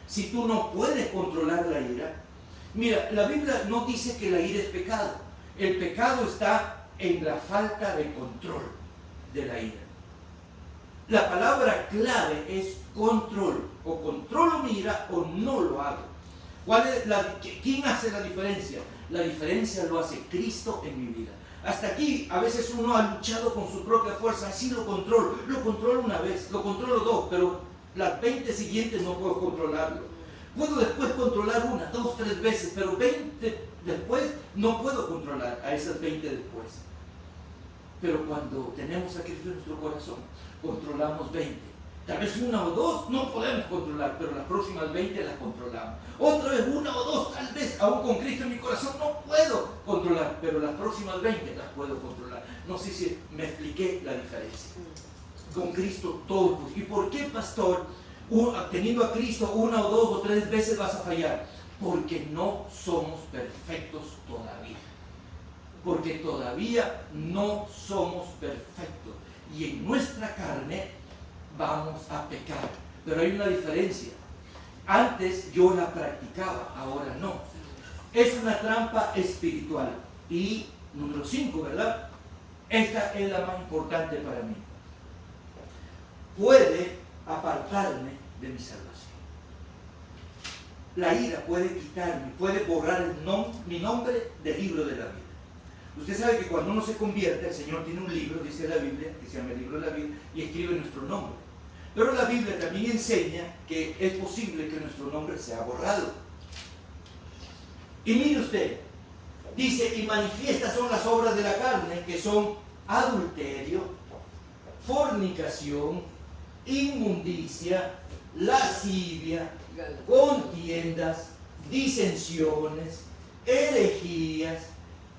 Si tú no puedes controlar la ira, mira, la Biblia no dice que la ira es pecado. El pecado está en la falta de control de la ira. La palabra clave es control. O controlo mi ira o no lo hago. ¿Quién hace la diferencia? La diferencia lo hace Cristo en mi vida. Hasta aquí, a veces uno ha luchado con su propia fuerza, así lo controlo una vez, lo controlo dos, pero las 20 siguientes no puedo controlarlo. Puedo después controlar una, dos, tres veces, pero 20 después no puedo controlar a esas 20 después. Pero cuando tenemos a Cristo en nuestro corazón, controlamos 20. Tal vez una o dos no podemos controlar, pero las próximas 20 las controlamos. Otra vez una o dos, tal vez, aún con Cristo en mi corazón no puedo controlar, pero las próximas 20 las puedo controlar. No sé si me expliqué la diferencia. Con Cristo todo. ¿Y por qué, pastor, teniendo a Cristo una o dos o tres veces vas a fallar? Porque no somos perfectos todavía. Porque todavía no somos perfectos. Y en nuestra carne vamos a pecar. Pero hay una diferencia. Antes yo la practicaba, ahora no. Es una trampa espiritual. Y número 5, ¿verdad? Esta es la más importante para mí. Puede apartarme de mi salvación. La ira puede quitarme, puede borrar mi nombre del libro de la vida. Usted sabe que cuando uno se convierte, el Señor tiene un libro, dice la Biblia, que se llama el libro de la vida, y escribe nuestro nombre. Pero la Biblia también enseña que es posible que nuestro nombre sea borrado. Y mire usted, dice, y manifiestas son las obras de la carne, que son adulterio, fornicación, inmundicia, lascivia, contiendas, disensiones, herejías,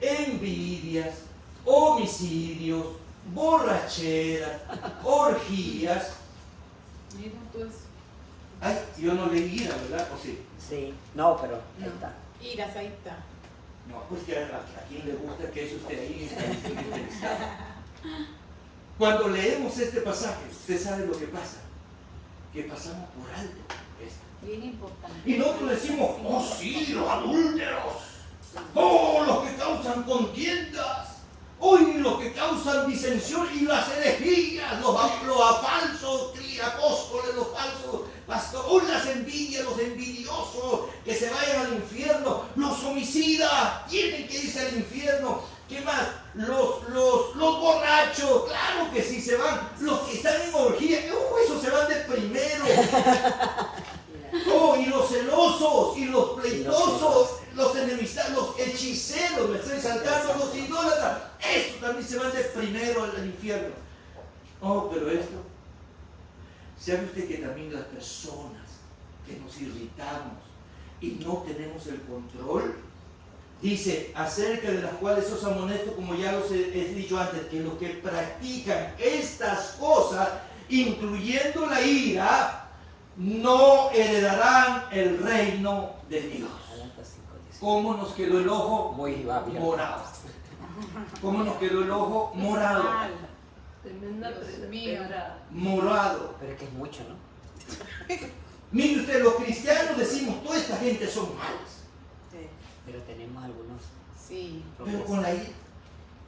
envidias, homicidios, borracheras, orgías. Ay, yo no leí ira, ¿verdad? ¿O sí? Sí, no, pero ahí está. Iras, ahí está. No, pues que a quien le gusta que eso esté ahí, está interesado. Cuando leemos este pasaje, usted sabe lo que pasa, que pasamos por alto esto. Bien importante. Y nosotros decimos, oh sí, los adúlteros, oh los que causan contiendas, hoy los que causan disensión y las herejías, los falsos apóstoles, los falsos pastores, hoy las envidias, los envidiosos, que se vayan al infierno, los homicidas, tienen que irse al infierno. ¿Qué más? Los borrachos, claro que sí se van. Los que están en orgía, esos se van de primero. Oh, y los celosos, y los pleitosos, los enemistad, los hechiceros, me estoy saltando, los idólatras, estos también se van de primero al infierno. Oh, pero esto, ¿sabe usted que también las personas que nos irritamos y no tenemos el control? Dice, acerca de las cuales os amonesto, como ya los he dicho antes, que los que practican estas cosas, incluyendo la ira, no heredarán el reino de Dios. ¿Cómo nos quedó el ojo? Muy abierto. Morado. ¿Cómo nos quedó el ojo? Morado. Tremenda Dios mío. Morado. Pero es que es mucho, ¿no? Mire usted, los cristianos decimos, toda esta gente son malas. Sí. Pero tenemos algunos. Sí. Pero con la ira,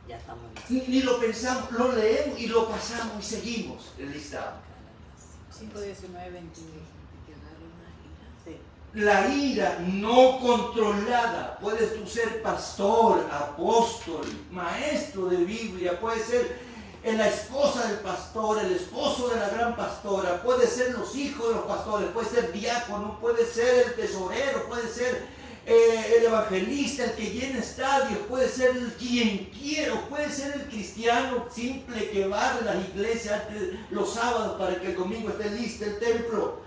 Ya estamos. ni lo pensamos, lo leemos y lo pasamos y seguimos el listado. 5, 19, 22. Sí. La ira no controlada, puedes tú ser pastor, apóstol, maestro de Biblia, puede ser la esposa del pastor, el esposo de la gran pastora, puede ser los hijos de los pastores, puede ser diácono, puede ser el tesorero, puede ser el evangelista, el que llena estadios, puede ser quien quiera, puede ser el cristiano simple que va a las iglesias los sábados para que el domingo esté listo el templo.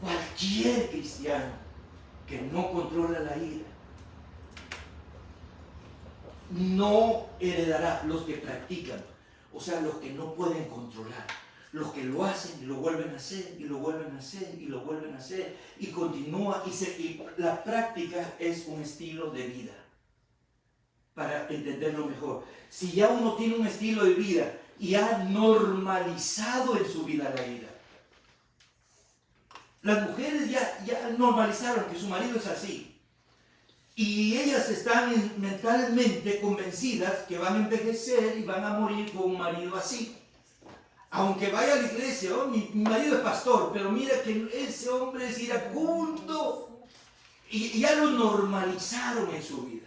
Cualquier cristiano que no controla la ira, no heredará. Los que practican, o sea, los que no pueden controlar, los que lo hacen y lo vuelven a hacer y lo vuelven a hacer y lo vuelven a hacer y continúa y la práctica es un estilo de vida. Para entenderlo mejor, si ya uno tiene un estilo de vida y ha normalizado en su vida la ira, las mujeres ya normalizaron que su marido es así. Y ellas están mentalmente convencidas que van a envejecer y van a morir con un marido así. Aunque vaya a la iglesia, oh, mi marido es pastor, pero mira que ese hombre es iracundo. Y ya lo normalizaron en su vida.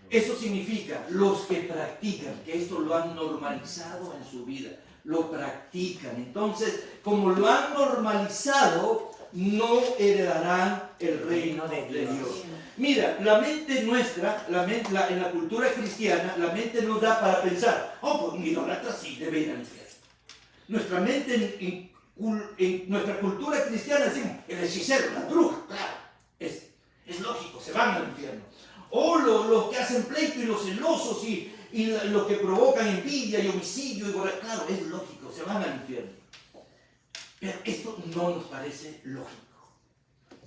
Eso significa, los que practican, que esto lo han normalizado en su vida, lo practican. Entonces, como lo han normalizado, no heredarán el reino de Dios. Mira, la mente nuestra, en la cultura cristiana, la mente nos da para pensar, oh, pues un idólatra sí debe ir al infierno. Nuestra mente, en nuestra cultura cristiana, decimos, el hechicero, la bruja, claro, es lógico, se van al infierno. O los que hacen pleito y los celosos y los que provocan envidia y homicidio, claro, es lógico, se van al infierno. Pero esto no nos parece lógico.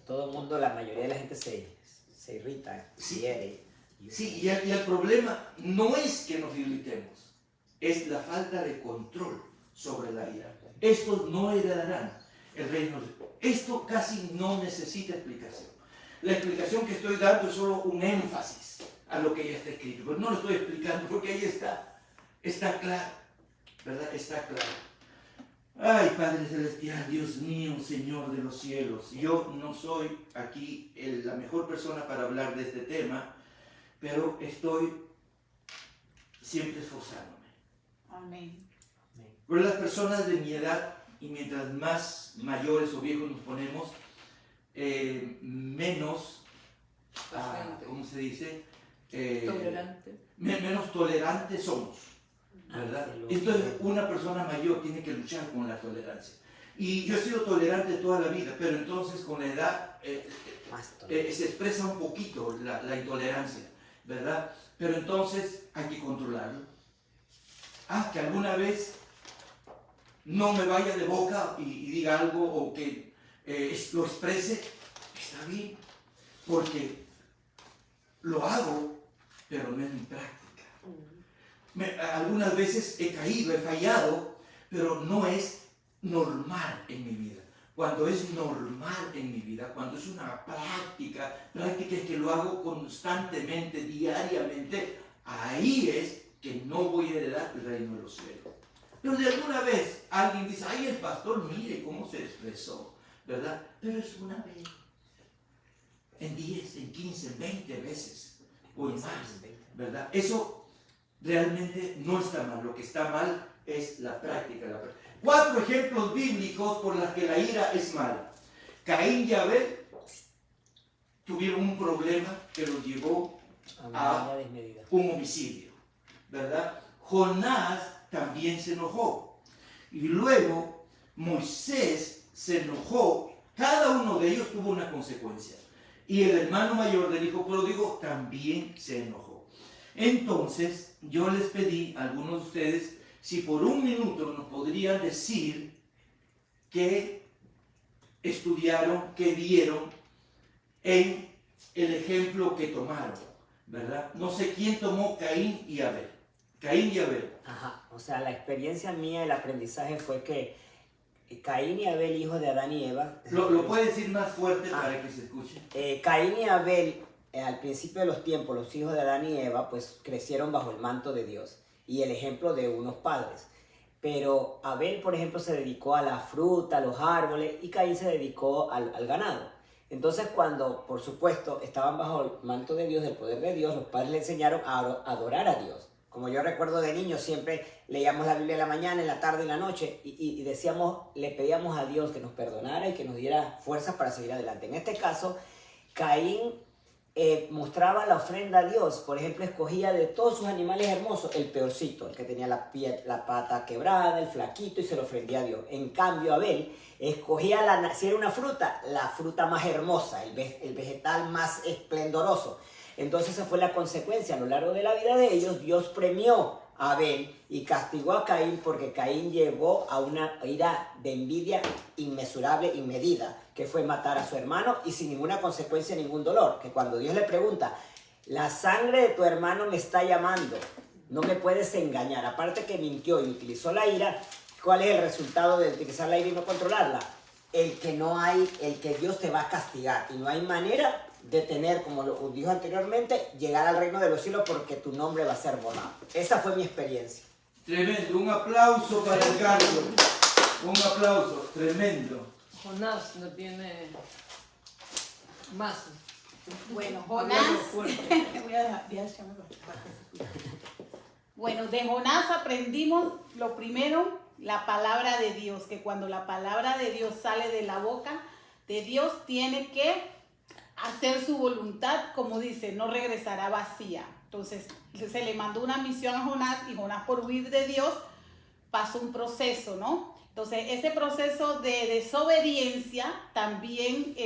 Todo el mundo, la mayoría de la gente se irrita, Sí. hiere. Sí, y el problema no es que nos irritemos, es la falta de control sobre la ira. Estos no heredarán el reino de Dios. Esto casi no necesita explicación. La explicación que estoy dando es solo un énfasis a lo que ya está escrito, pero no lo estoy explicando porque ahí está claro, ¿verdad? Está claro. Ay, Padre Celestial, Dios mío, Señor de los cielos, yo no soy aquí la mejor persona para hablar de este tema, pero estoy siempre esforzándome. Amén. Pero las personas de mi edad, y mientras más mayores o viejos nos ponemos, menos, ¿cómo se dice? Tolerante. Menos tolerantes somos, ¿verdad? Entonces una persona mayor tiene que luchar con la tolerancia. Y yo he sido tolerante toda la vida, pero entonces con la edad se expresa un poquito la intolerancia, ¿verdad? Pero entonces hay que controlarlo. Que alguna vez no me vaya de boca y diga algo o que lo exprese, está bien, porque lo hago, pero no es mi práctica. Algunas veces he caído, he fallado, pero no es normal en mi vida. Cuando es normal en mi vida, cuando es una práctica es que lo hago constantemente, diariamente, ahí es que no voy a heredar el reino de los cielos. Pero de alguna vez alguien dice, ay, el pastor, mire cómo se expresó, ¿verdad? Pero es una vez, en 10, en 15, en 20 veces, o en más, ¿verdad? Eso realmente no está mal. Lo que está mal es la práctica. 4 ejemplos bíblicos por los que la ira es mala. Caín y Abel tuvieron un problema que los llevó a un homicidio, ¿verdad? Jonás también se enojó. Y luego Moisés se enojó. Cada uno de ellos tuvo una consecuencia. Y el hermano mayor del hijo pródigo también se enojó. Entonces yo les pedí a algunos de ustedes si por un minuto nos podrían decir qué estudiaron, qué vieron en el ejemplo que tomaron, ¿verdad? No sé quién tomó Caín y Abel. Caín y Abel. Ajá, o sea, la experiencia mía, el aprendizaje fue que Caín y Abel, hijos de Adán y Eva... ¿Lo puede decir más fuerte para que se escuche? Caín y Abel, al principio de los tiempos, los hijos de Adán y Eva, pues crecieron bajo el manto de Dios y el ejemplo de unos padres. Pero Abel, por ejemplo, se dedicó a la fruta, a los árboles, y Caín se dedicó al ganado. Entonces, cuando, por supuesto, estaban bajo el manto de Dios, del poder de Dios, los padres le enseñaron a adorar a Dios. Como yo recuerdo de niño, siempre leíamos la Biblia en la mañana, en la tarde y en la noche, y decíamos, le pedíamos a Dios que nos perdonara y que nos diera fuerzas para seguir adelante. En este caso, Caín mostraba la ofrenda a Dios. Por ejemplo, escogía de todos sus animales hermosos el peorcito, el que tenía la pata quebrada, el flaquito, y se lo ofrendía a Dios. En cambio, Abel escogía, si era una fruta, la fruta más hermosa, el vegetal más esplendoroso. Entonces esa fue la consecuencia. A lo largo de la vida de ellos, Dios premió a Abel y castigó a Caín, porque Caín llegó a una ira de envidia inmesurable y medida, que fue matar a su hermano y sin ninguna consecuencia, ningún dolor. Que cuando Dios le pregunta, la sangre de tu hermano me está llamando, no me puedes engañar. Aparte que mintió y utilizó la ira, ¿cuál es el resultado de utilizar la ira y no controlarla? El que Dios te va a castigar, y no hay manera de tener, como lo dijo anteriormente, llegar al reino de los cielos, porque tu nombre va a ser borrado. Esa fue mi experiencia. Tremendo, un aplauso para el Carlos. Un aplauso, tremendo. Jonás no tiene más. Bueno, Hablando Jonás. fuerte. Voy a echarme para que se escuche. Bueno, de Jonás aprendimos lo primero, la palabra de Dios, que cuando la palabra de Dios sale de la boca de Dios, tiene que hacer su voluntad, como dice, no regresará vacía. Entonces se le mandó una misión a Jonás, y Jonás, por huir de Dios, pasó un proceso, ¿no? Entonces ese proceso de desobediencia también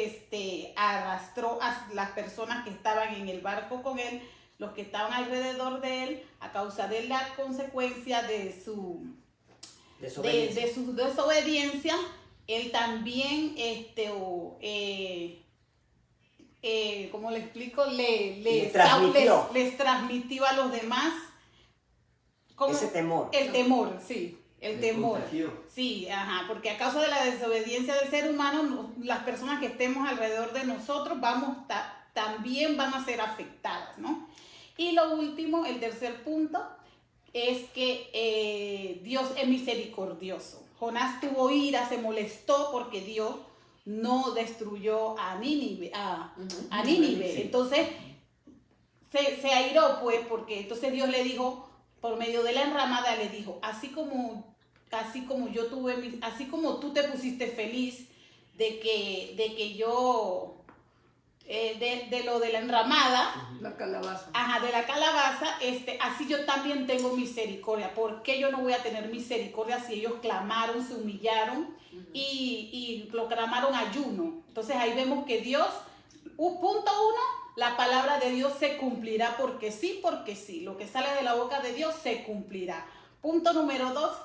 arrastró a las personas que estaban en el barco con él, los que estaban alrededor de él, a causa de la consecuencia de su desobediencia. Él también, ¿cómo le explico? Les transmitió a los demás ese temor. el temor, sí, el Le temor. contagió. Sí, ajá, porque a causa de la desobediencia del ser humano, las personas que estemos alrededor de nosotros también van a ser afectadas, ¿no? Y lo último, el tercer punto, es que Dios es misericordioso. Jonás tuvo ira, se molestó porque Dios no destruyó a Nínive. Sí. Entonces se airó, pues, porque entonces Dios le dijo, por medio de la enramada, le dijo, así como tú te pusiste feliz de que yo de lo de la enramada, La calabaza. de la calabaza, así yo también tengo misericordia. ¿Por qué yo no voy a tener misericordia si ellos clamaron, se humillaron y proclamaron ayuno? Entonces ahí vemos que Dios, punto uno, la palabra de Dios se cumplirá porque sí, lo que sale de la boca de Dios se cumplirá. Punto número 2,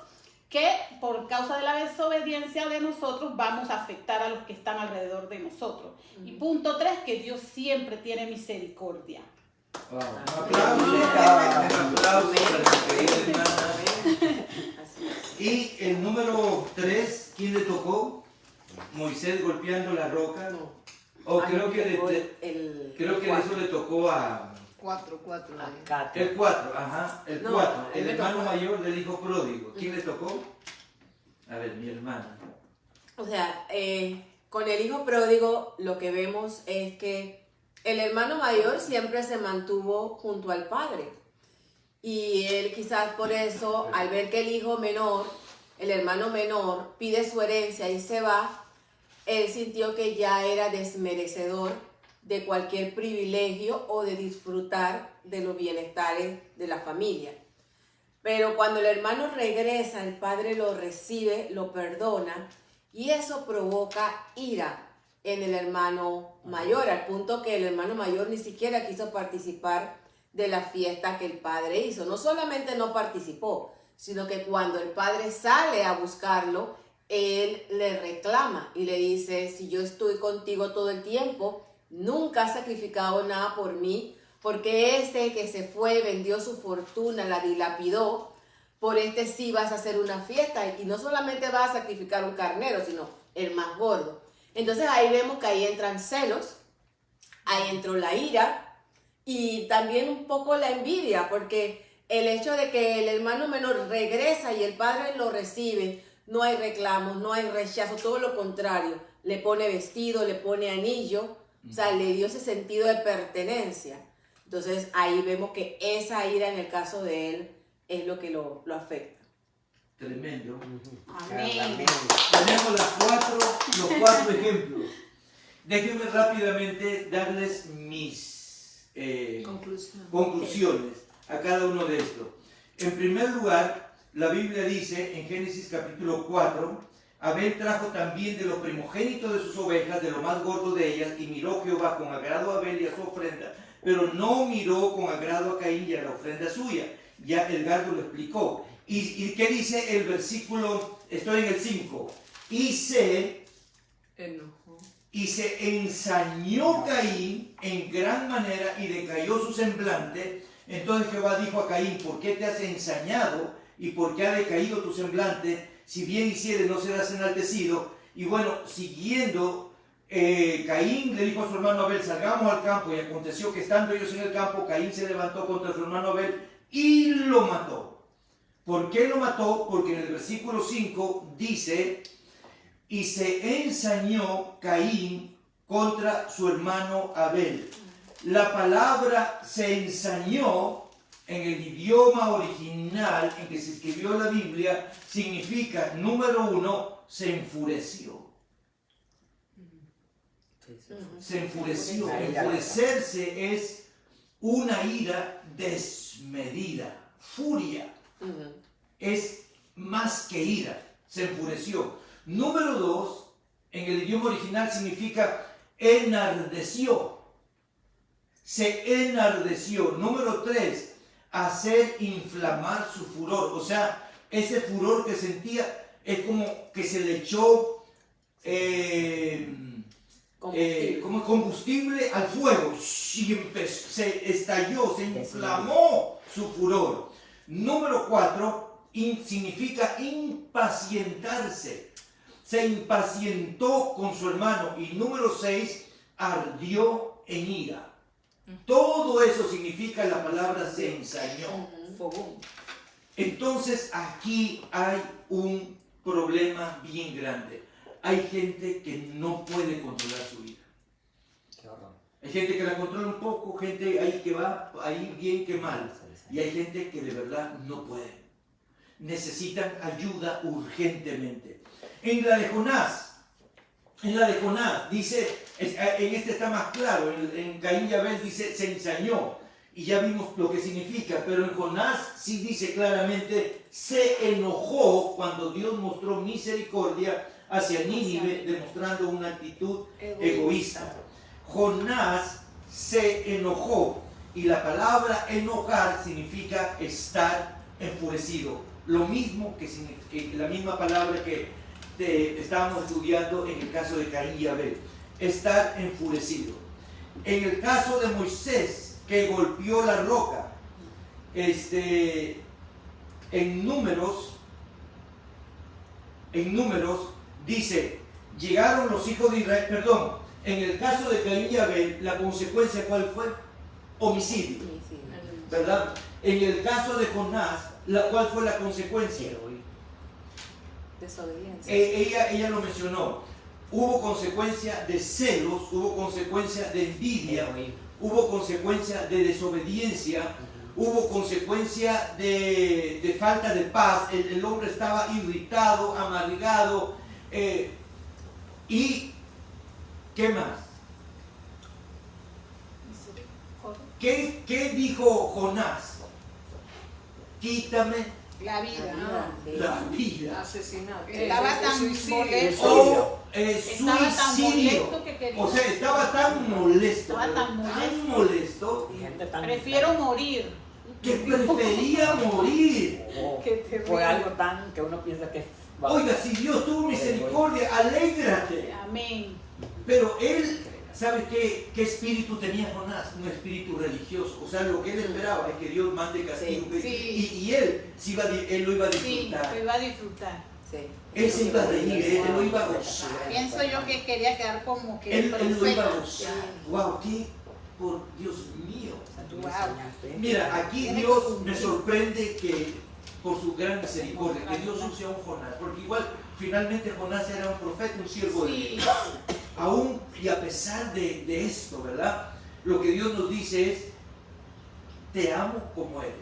que por causa de la desobediencia de nosotros vamos a afectar a los que están alrededor de nosotros. Y punto 3, que Dios siempre tiene misericordia. Wow. Un aplauso para mi querida hermana. Y el número 3, ¿quién le tocó? Moisés golpeando la roca. O creo que eso le tocó a... 4. El 4, ajá, el No, 4, el me hermano tocó. mayor del hijo pródigo. ¿Quién le tocó? A ver, mi hermana. O sea, con el hijo pródigo lo que vemos es que el hermano mayor siempre se mantuvo junto al padre. Y él quizás por eso, al ver que el hijo menor, el hermano menor, pide su herencia y se va, él sintió que ya era desmerecedor de cualquier privilegio o de disfrutar de los bienestares de la familia. Pero cuando el hermano regresa, el padre lo recibe, lo perdona, y eso provoca ira en el hermano mayor, al punto que el hermano mayor ni siquiera quiso participar de la fiesta que el padre hizo. No solamente no participó, sino que cuando el padre sale a buscarlo, él le reclama y le dice, si yo estoy contigo todo el tiempo, nunca has sacrificado nada por mí, porque este que se fue, vendió su fortuna, la dilapidó, por este sí vas a hacer una fiesta, y no solamente vas a sacrificar un carnero, sino el más gordo. Entonces ahí vemos que ahí entran celos, ahí entró la ira y también un poco la envidia, porque el hecho de que el hermano menor regresa y el padre lo recibe, no hay reclamos, no hay rechazo, todo lo contrario, le pone vestido, le pone anillo, o sea, le dio ese sentido de pertenencia. Entonces ahí vemos que esa ira en el caso de él es lo que lo afecta. Tremendo. Amén. Tenemos los cuatro ejemplos. Déjenme rápidamente darles mis conclusiones a cada uno de estos. En primer lugar, la Biblia dice en Génesis capítulo 4, Abel trajo también de los primogénitos de sus ovejas, de lo más gordo de ellas, y miró Jehová con agrado a Abel y a su ofrenda, pero no miró con agrado a Caín y a la ofrenda suya. Ya Edgardo lo explicó. ¿Y qué dice el versículo? Estoy en el 5. Y se ensañó Caín en gran manera y decayó su semblante. Entonces Jehová dijo a Caín: ¿por qué te has ensañado y por qué ha decaído tu semblante? Si bien hicieres, no serás enaltecido. Y bueno, siguiendo, Caín le dijo a su hermano Abel: salgamos al campo. Y aconteció que estando ellos en el campo, Caín se levantó contra su hermano Abel y lo mató. ¿Por qué lo mató? Porque en el versículo 5 dice: y se ensañó Caín contra su hermano Abel. La palabra se ensañó en el idioma original en que se escribió la Biblia significa, número 1, se enfureció. Se enfureció. Enfurecerse es una ira desmedida. Furia es más que ira. Se enfureció. Número 2, en el idioma original significa enardeció. Se enardeció. Número 3, hacer inflamar su furor. O sea, ese furor que sentía es como que se le echó como combustible al fuego. Y se estalló, se inflamó su furor. Número 4, significa impacientarse. Se impacientó con su hermano. Y número 6, ardió en ira. Todo eso significa la palabra se ensañó. Entonces aquí hay un problema bien grande. Hay gente que no puede controlar su ira. Qué horror. Hay gente que la controla un poco, gente ahí que va, ahí bien que mal. Y hay gente que de verdad no puede. Necesitan ayuda urgentemente. En la de Jonás dice, en este está más claro, en Caín y Abel dice se ensañó y ya vimos lo que significa, pero en Jonás sí dice claramente se enojó cuando Dios mostró misericordia hacia Nínive, demostrando una actitud egoísta. Jonás se enojó y la palabra enojar significa estar enfurecido, lo mismo que la misma palabra que estábamos estudiando en el caso de Caín y Abel, estar enfurecido. En el caso de Moisés, que golpeó la roca, en números dice, llegaron los hijos de Israel, perdón, en el caso de Caín y Abel, la consecuencia ¿cuál fue? Homicidio, ¿verdad? En el caso de Jonás, ¿cuál fue la consecuencia? Desobediencia. Ella lo mencionó. Hubo consecuencia de celos, hubo consecuencia de envidia, hubo consecuencia de desobediencia, hubo consecuencia de falta de paz. El hombre estaba irritado, amargado. ¿Y qué más? ¿Qué dijo Jonás? Quítame La vida. la vida. Asesinato. Estaba tan molesto. O Estaba tan suicidio. molesto que quería. O sea, estaba tan molesto. Estaba tan molesto Gente tan Prefiero morir. que prefería morir. Qué terrible. por algo tan que uno piensa que Oiga, si Dios tuvo misericordia, alégrate. Amén. Pero él, ¿sabe qué espíritu tenía Jonás? Un espíritu religioso. O sea, lo que él esperaba es que Dios mande castigo. Sí. Y él lo iba a Sí, disfrutar. lo iba a disfrutar. Sí. Él se iba a reír, él lo iba a gozar. Pienso yo que quería quedar como que Él lo iba a profeta. gozar. Wow, qué por Dios mío. tú me enseñaste. Mira, aquí Dios me sorprende que por su gran misericordia, que Dios use a un Jonás, porque igual finalmente Jonás era un profeta, un siervo de Sí. Dios. Aún y a pesar de esto, ¿verdad? Lo que Dios nos dice es, te amo como eres.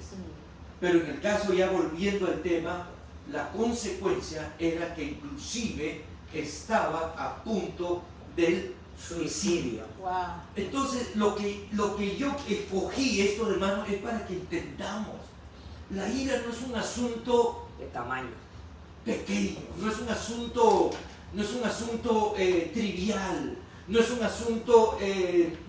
Pero en el caso, ya volviendo al tema, la consecuencia era que inclusive estaba a punto del Suicidio. Wow. Entonces, lo que yo escogí esto, hermanos, es para que entendamos. La ira no es un asunto De tamaño. pequeño, no es un asunto trivial, no es un asunto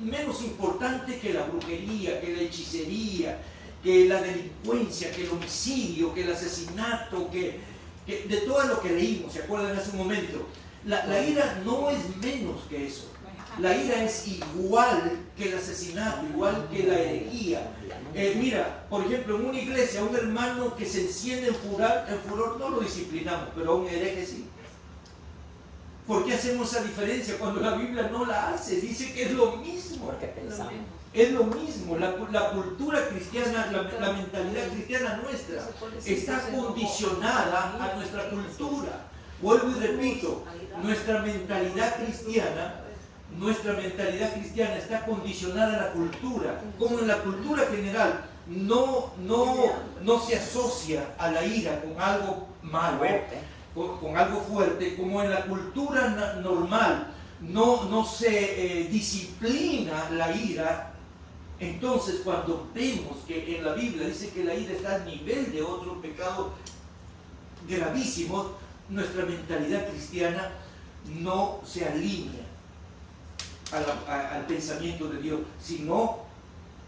menos importante que la brujería, que la hechicería, que la delincuencia, que el homicidio, que el asesinato, que de todo lo que leímos, ¿se acuerdan hace un momento? La ira no es menos que eso. La ira es igual que el asesinato, igual que la herejía. Mira, por ejemplo, en una iglesia, un hermano que se enciende en furor no lo disciplinamos, pero a un hereje sí. ¿Por qué hacemos esa diferencia cuando la Biblia no la hace? Dice que es lo mismo. Porque pensamos. Es lo mismo. La cultura cristiana, la mentalidad cristiana nuestra está condicionada a nuestra cultura. Vuelvo y repito, nuestra mentalidad cristiana está condicionada a la cultura. Como en la cultura general no se asocia a la ira con algo malo, con algo fuerte, como en la cultura normal no se disciplina la ira. Entonces, cuando vemos que en la Biblia dice que la ira está al nivel de otros pecados gravísimos, nuestra mentalidad cristiana no se alinea al pensamiento de Dios, sino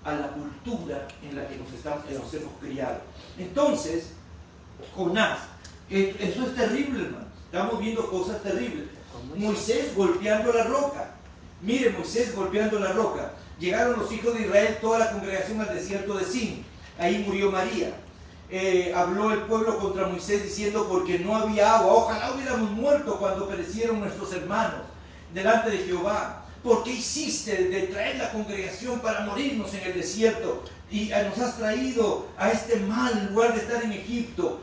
a la cultura en la que nos hemos criado. Entonces, Jonás, eso es terrible, hermano. Estamos viendo cosas terribles. Moisés golpeando la roca. Mire, Moisés golpeando la roca. Llegaron los hijos de Israel, toda la congregación al desierto de Sin. Ahí murió María. Habló el pueblo contra Moisés diciendo, porque no había agua, ojalá hubiéramos muerto cuando perecieron nuestros hermanos delante de Jehová. ¿Por qué hiciste de traer la congregación para morirnos en el desierto? Y nos has traído a este mal en lugar de estar en Egipto,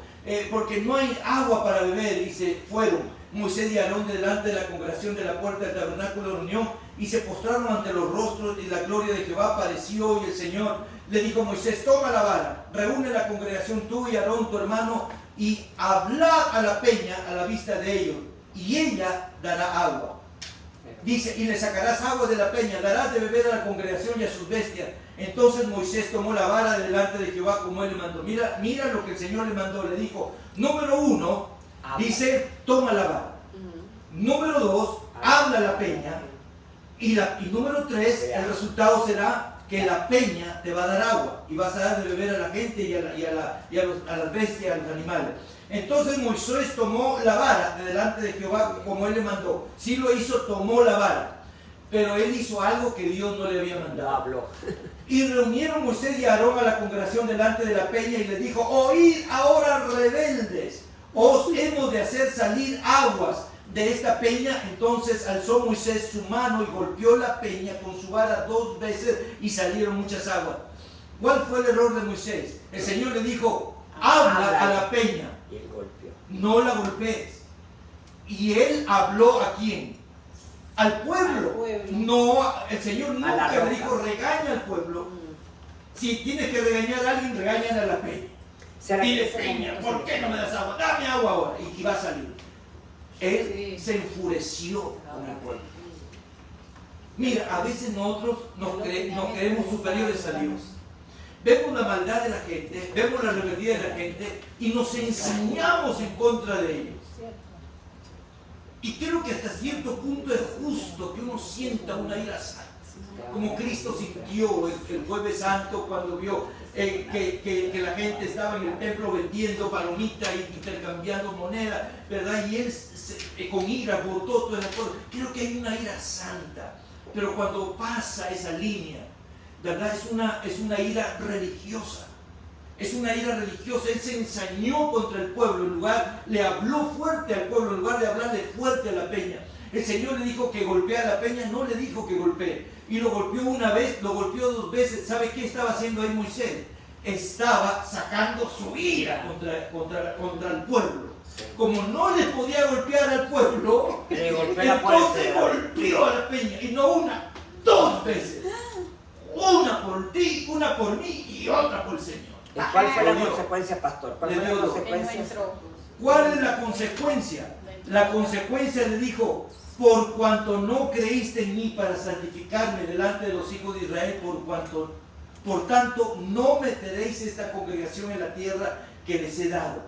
porque no hay agua para beber. Y se fueron Moisés y Aarón delante de la congregación de la puerta del tabernáculo de reunión y se postraron ante los rostros, y la gloria de Jehová apareció, y el Señor le dijo a Moisés, toma la vara, reúne la congregación tú y Aarón tu hermano, y hablad a la peña a la vista de ellos, y ella dará agua. Dice, y le sacarás agua de la peña, darás de beber a la congregación y a sus bestias. Entonces Moisés tomó la vara delante de Jehová como él le mandó. Mira lo que el Señor le mandó. Le dijo, número 1, dice, toma la vara. Número 2, habla a la peña. Y número 3, el resultado será que la peña te va a dar agua y vas a dar de beber a la gente y a las bestias, a los animales. Entonces Moisés tomó la vara de delante de Jehová como él le mandó. Sí lo hizo, tomó la vara. Pero él hizo algo que Dios no le había mandado. Habló. Y reunieron Moisés y Aarón a la congregación delante de la peña y les dijo, oíd ahora rebeldes, os hemos de hacer salir aguas de esta peña. Entonces alzó Moisés su mano y golpeó la peña con su vara 2 veces y salieron muchas aguas. ¿Cuál fue el error de Moisés? El Señor le dijo, habla a la peña. Y él golpeó. No la golpees. ¿Y él habló a quién? Al pueblo. No, el Señor nunca le dijo regaña al pueblo. Si tienes que regañar a alguien, regañan a la peña. Dile, peña, ¿por qué no me das agua? Dame agua ahora. Y va a salir. Él se enfureció con el pueblo. Mira, a veces nosotros nos creemos superiores a Dios. Vemos la maldad de la gente, vemos la rebeldía de la gente y nos ensañamos en contra de ellos. Y creo que hasta cierto punto es justo que uno sienta una ira santa, como Cristo sintió el Jueves Santo cuando vio que la gente estaba en el templo vendiendo palomitas y intercambiando monedas, ¿verdad? Y él con ira botó todo el pueblo. Creo que hay una ira santa, pero cuando pasa esa línea, ¿verdad? Es una ira religiosa. Es una ira religiosa. Él se ensañó contra el pueblo, en lugar, le habló fuerte al pueblo, en lugar de hablarle fuerte a la peña. El Señor le dijo que golpea a la peña, no le dijo que golpee. Y lo golpeó una vez, lo golpeó 2 veces. ¿Sabe qué estaba haciendo ahí Moisés? Estaba sacando su ira contra el pueblo. Como no le podía golpear al pueblo, entonces golpeó a la peña. Y no una, 2 veces. Una por ti, una por mí y otra por el Señor. ¿Y cuál fue la consecuencia, pastor? ¿Cuál fue la consecuencia? ¿Cuál es la consecuencia? La consecuencia le dijo, por cuanto no creíste en mí para santificarme delante de los hijos de Israel, por tanto no meteréis esta congregación en la tierra que les he dado.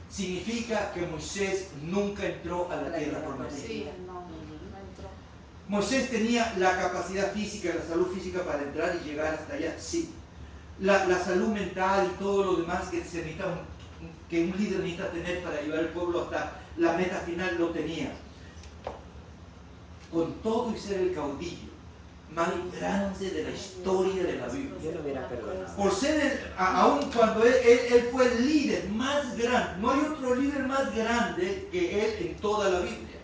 Significa que Moisés nunca entró a la tierra prometida. Sí, no entró. Moisés tenía la capacidad física, la salud física para entrar y llegar hasta allá, sí. La salud mental y todo lo demás que se necesita que un líder necesita tener para llevar el pueblo hasta la meta final lo tenía. Con todo y ser el caudillo más grande de la historia de la Biblia. Yo lo hubiera perdonado. Por ser, aún cuando él fue el líder más grande, no hay otro líder más grande que él en toda la Biblia.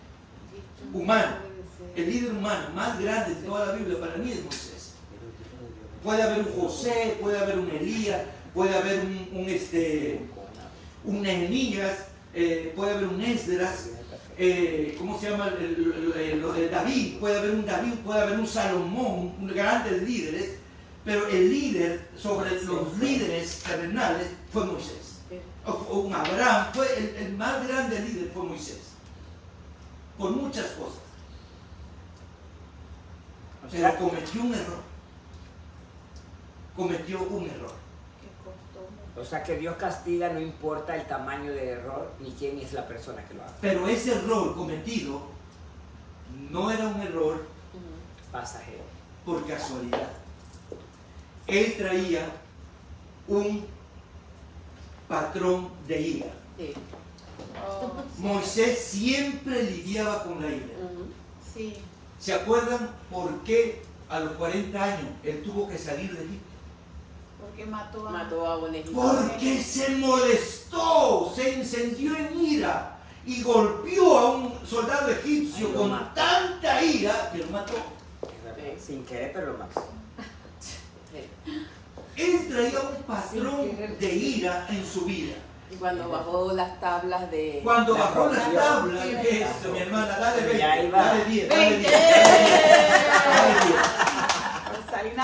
Humano, el líder humano más grande de toda la Biblia para mí es Moisés. Puede haber un José, puede haber un Elías, puede haber un Nehemías, puede haber un Esdras, ¿cómo se llama? El David, puede haber un David, puede haber un Salomón, grandes líderes, pero el líder sobre los líderes terrenales fue Moisés. O un Abraham, el más grande líder fue Moisés, por muchas cosas. Pero cometió un error. Cometió un error. O sea que Dios castiga no importa el tamaño del error ni quién es la persona que lo hace. Pero ese error cometido no era un error Pasajero. por casualidad. Él traía un patrón de ira. Sí. Moisés siempre lidiaba con la ira. Sí. ¿Se acuerdan por qué a los 40 años él tuvo que salir de Egipto? Porque mató a un egipcio. Porque se molestó, se encendió en ira y golpeó a un soldado egipcio con tanta ira que lo mató. Sin querer, pero lo mató. Él traía un patrón de ira en su vida. Y cuando bajó las tablas de... Cuando La bajó las rompió. tablas, ¿qué es eso, mi hermana? Dale 20, Ya iba. dale 10, dale 10. 20. Dale 10. Salina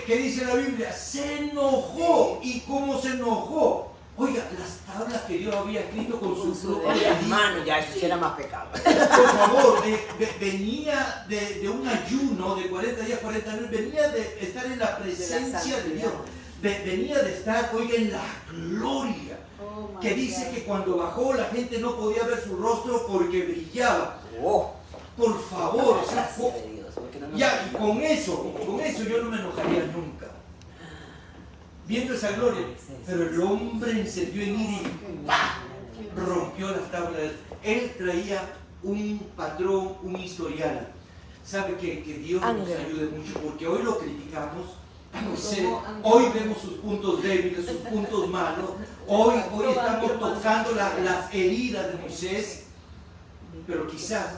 ¿Qué dice la Biblia? Se enojó. ¿Y cómo se enojó? Oiga, las tablas que Dios había escrito con su propia Oye, mano. hermano, ya eso sí era más pecado. Por favor, venía de un ayuno de 40 días, 40 noches, venía de estar en la presencia de Dios. Venía de estar, oiga, en la gloria. Que dice que cuando bajó la gente no podía ver su rostro porque brillaba. Oh, Por favor, o sea, gracias de Dios, porque no nos ya, y olvidamos. con eso yo no me enojaría nunca. Viendo esa gloria, pero el hombre encendió en ira y ¡pah! Rompió las tablas. Él traía un patrón, un historial. Sabe que Dios nos ayude mucho, porque hoy lo criticamos a Moisés, hoy vemos sus puntos débiles, sus puntos malos, hoy estamos tocando las heridas de Moisés, pero quizás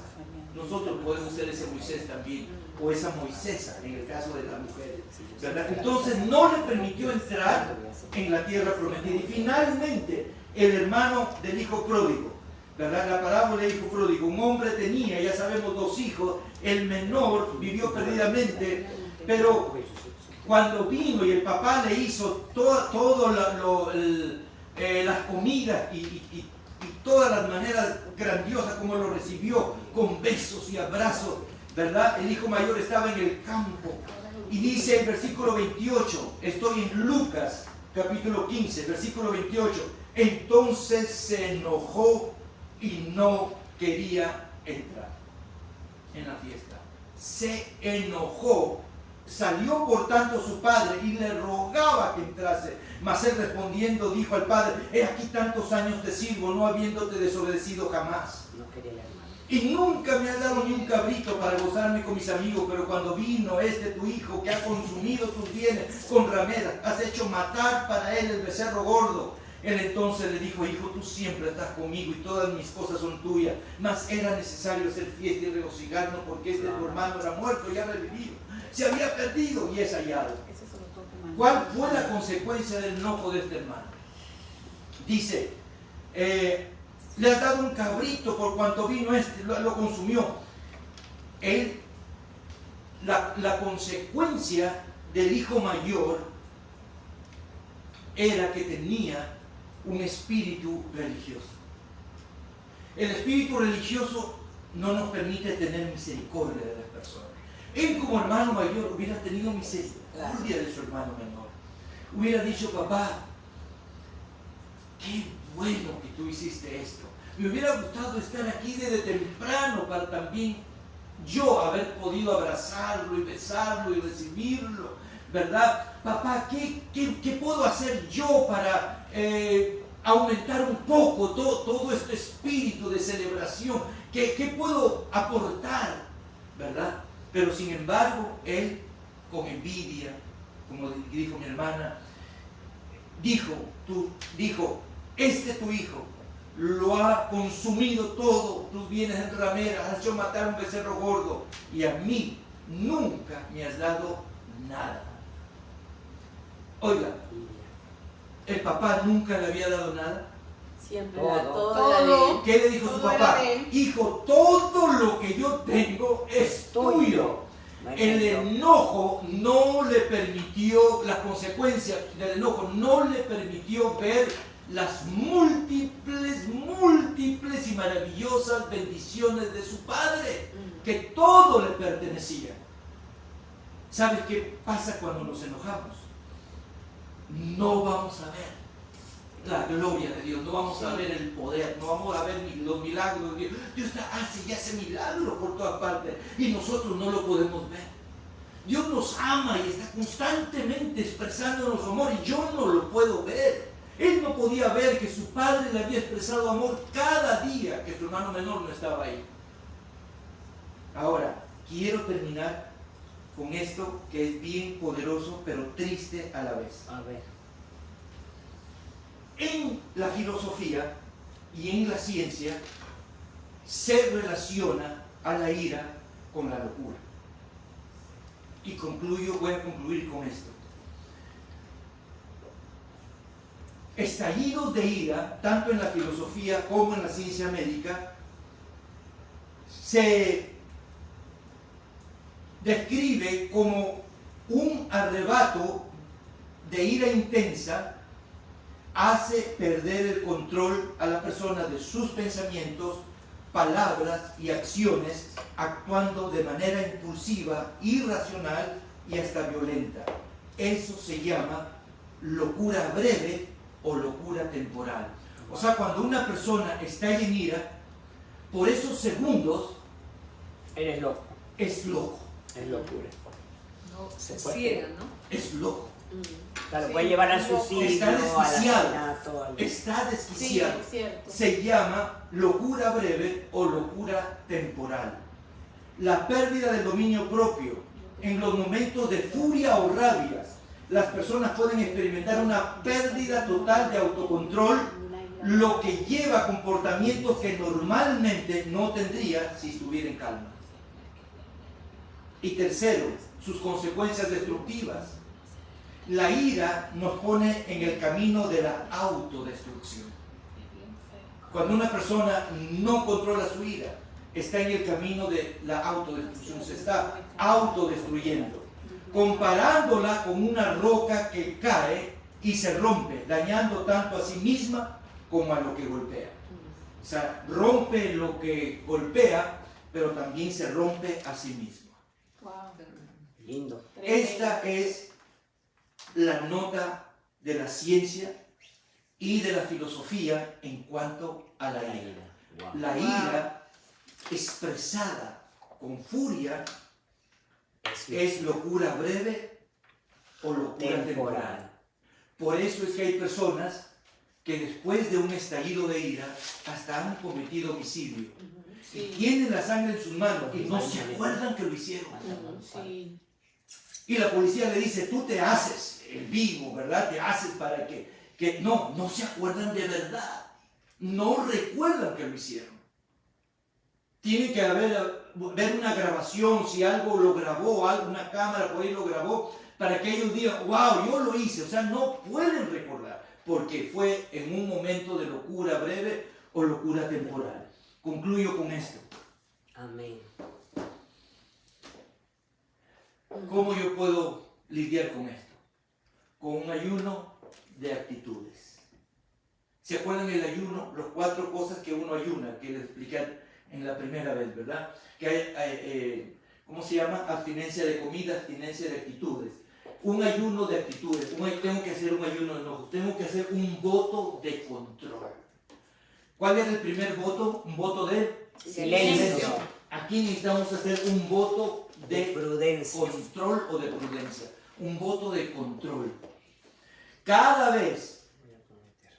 nosotros podemos ser ese Moisés también, o esa Moisesa en el caso de las mujeres, ¿verdad? Entonces no le permitió entrar en la tierra prometida. Y finalmente el hermano del hijo pródigo, ¿verdad? La parábola del hijo pródigo, un hombre tenía, ya sabemos, 2 hijos, el menor vivió perdidamente, pero cuando vino y el papá le hizo todo las comidas y todas las maneras grandiosas como lo recibió, con besos y abrazos, ¿verdad? El hijo mayor estaba en el campo. Y dice el versículo 28, estoy en Lucas capítulo 15, versículo 28, entonces se enojó y no quería entrar en la fiesta. Se enojó. Salió por tanto su padre y le rogaba que entrase, mas él respondiendo dijo al padre, he aquí tantos años te sirvo, no habiéndote desobedecido jamás. No quería la hermana. Y nunca me has dado ni un cabrito para gozarme con mis amigos, pero cuando vino tu hijo que ha consumido tus bienes con rameras, has hecho matar para él el becerro gordo. Él entonces le dijo, hijo, tú siempre estás conmigo y todas mis cosas son tuyas, mas era necesario hacer fiesta y regocijarnos porque tu hermano era muerto y ha revivido. Se había perdido y es hallado. ¿Cuál fue la consecuencia del enojo de este hermano? Dice, le has dado un cabrito por cuanto vino lo consumió. La consecuencia del hijo mayor era que tenía un espíritu religioso. El espíritu religioso no nos permite tener misericordia de las personas. Él como hermano mayor hubiera tenido misericordia de su hermano menor. Hubiera dicho, papá, qué bueno que tú hiciste esto. Me hubiera gustado estar aquí desde temprano para también yo haber podido abrazarlo y besarlo y recibirlo, ¿verdad? Papá, ¿qué puedo hacer yo para aumentar un poco todo este espíritu de celebración? ¿Qué puedo aportar? ¿Verdad? Pero sin embargo, él con envidia, como dijo mi hermana, dijo, este tu hijo lo ha consumido todo, tus bienes en rameras, has hecho matar un becerro gordo y a mí nunca me has dado nada. Oiga, el papá nunca le había dado nada. Siempre Todo. todo era de él. ¿Qué le dijo su Todo papá? era de él. Hijo, todo lo que yo tengo es tuyo. El enojo no le permitió, las consecuencias del enojo no le permitió ver las múltiples y maravillosas bendiciones de su padre, que todo le pertenecía. ¿Sabes qué pasa cuando nos enojamos? No vamos a ver la gloria de Dios, no vamos a ver el poder, no vamos a ver los milagros de Dios. Dios hace y hace milagros por todas partes y nosotros no lo podemos ver. Dios nos ama y está constantemente expresándonos amor y yo no lo puedo ver. Él no podía ver que su padre le había expresado amor cada día que su hermano menor no estaba ahí. Ahora, quiero terminar con esto que es bien poderoso pero triste a la vez. A ver. En la filosofía y en la ciencia se relaciona a la ira con la locura. Y voy a concluir con esto. Estallidos de ira, tanto en la filosofía como en la ciencia médica, se describe como un arrebato de ira intensa hace perder el control a la persona de sus pensamientos, palabras y acciones, actuando de manera impulsiva, irracional y hasta violenta. Eso se llama locura breve o locura temporal. O sea, cuando una persona está en ira, por esos segundos Eres loco. es loco, Es locura. No, se Fuerte. ciega, ¿no? es loco, Claro, Sí, puede llevar al loco. suicidio, está al desquiciado, asesinato, al- está Sí, desquiciado. es cierto. Se llama locura breve o locura temporal. La pérdida del dominio propio. En los momentos de furia o rabia, las personas pueden experimentar una pérdida total de autocontrol, lo que lleva a comportamientos que normalmente no tendría si estuviera en calma. Y tercero, sus consecuencias destructivas. La ira nos pone en el camino de la autodestrucción. Cuando una persona no controla su ira, está en el camino de la autodestrucción, se está autodestruyendo, comparándola con una roca que cae y se rompe, dañando tanto a sí misma como a lo que golpea. O sea, rompe lo que golpea, pero también se rompe a sí mismo. Wow. Lindo. Esta es la nota de la ciencia y de la filosofía en cuanto a la ira. Wow. La ira expresada con furia es locura breve o locura temporal. Por eso es que hay personas que después de un estallido de ira hasta han cometido homicidio y tienen la sangre en sus manos y no se acuerdan que lo hicieron. Sí. Y la policía le dice, tú te haces el vivo, ¿verdad? Te haces para que no se acuerdan de verdad. No recuerdan que lo hicieron. Tiene que ver una grabación, si algo lo grabó, alguna cámara por ahí lo grabó, para que ellos digan, wow, yo lo hice. O sea, no pueden recordar, porque fue en un momento de locura breve o locura temporal. Concluyo con esto. Amén. ¿Cómo yo puedo lidiar con esto? Con un ayuno de actitudes. ¿Se acuerdan el ayuno? Las 4 cosas que uno ayuna, que les expliqué en la primera vez, ¿verdad? Que hay, ¿cómo se llama? Abstinencia de comida, abstinencia de actitudes. Un ayuno de actitudes. Tengo que hacer un ayuno de enojos. Tengo que hacer un voto de control. ¿Cuál es el primer voto? Un voto de Silencio. Aquí necesitamos hacer un voto de Prudencia. control o de prudencia. Un voto de control. Cada vez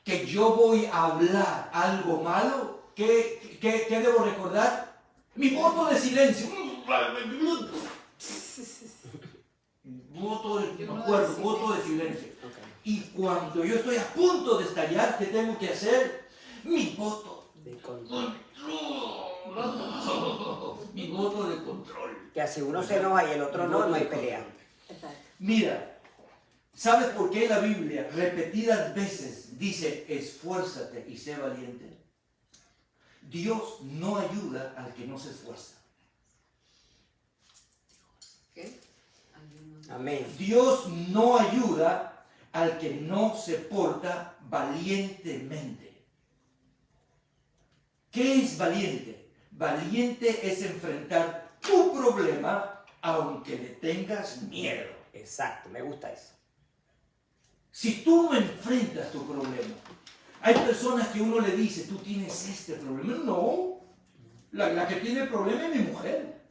que yo voy a hablar algo malo, ¿qué debo recordar? Mi voto de silencio. Voto de, me acuerdo, voto de silencio. Y cuando yo estoy a punto de estallar, ¿qué tengo que hacer? Mi voto De control. Mi voto de control. Que si uno se enoja y el otro no, no hay pelea. Exacto. Mira, ¿sabes por qué la Biblia repetidas veces dice esfuérzate y sé valiente? Dios no ayuda al que no se esfuerza. ¿Qué? Amén. Dios no ayuda al que no se porta valientemente. ¿Qué es valiente? Valiente es enfrentar tu problema aunque le tengas miedo. Exacto, me gusta eso. Si tú no enfrentas tu problema, hay personas que uno le dice, tú tienes este problema. No, la que tiene el problema es mi mujer.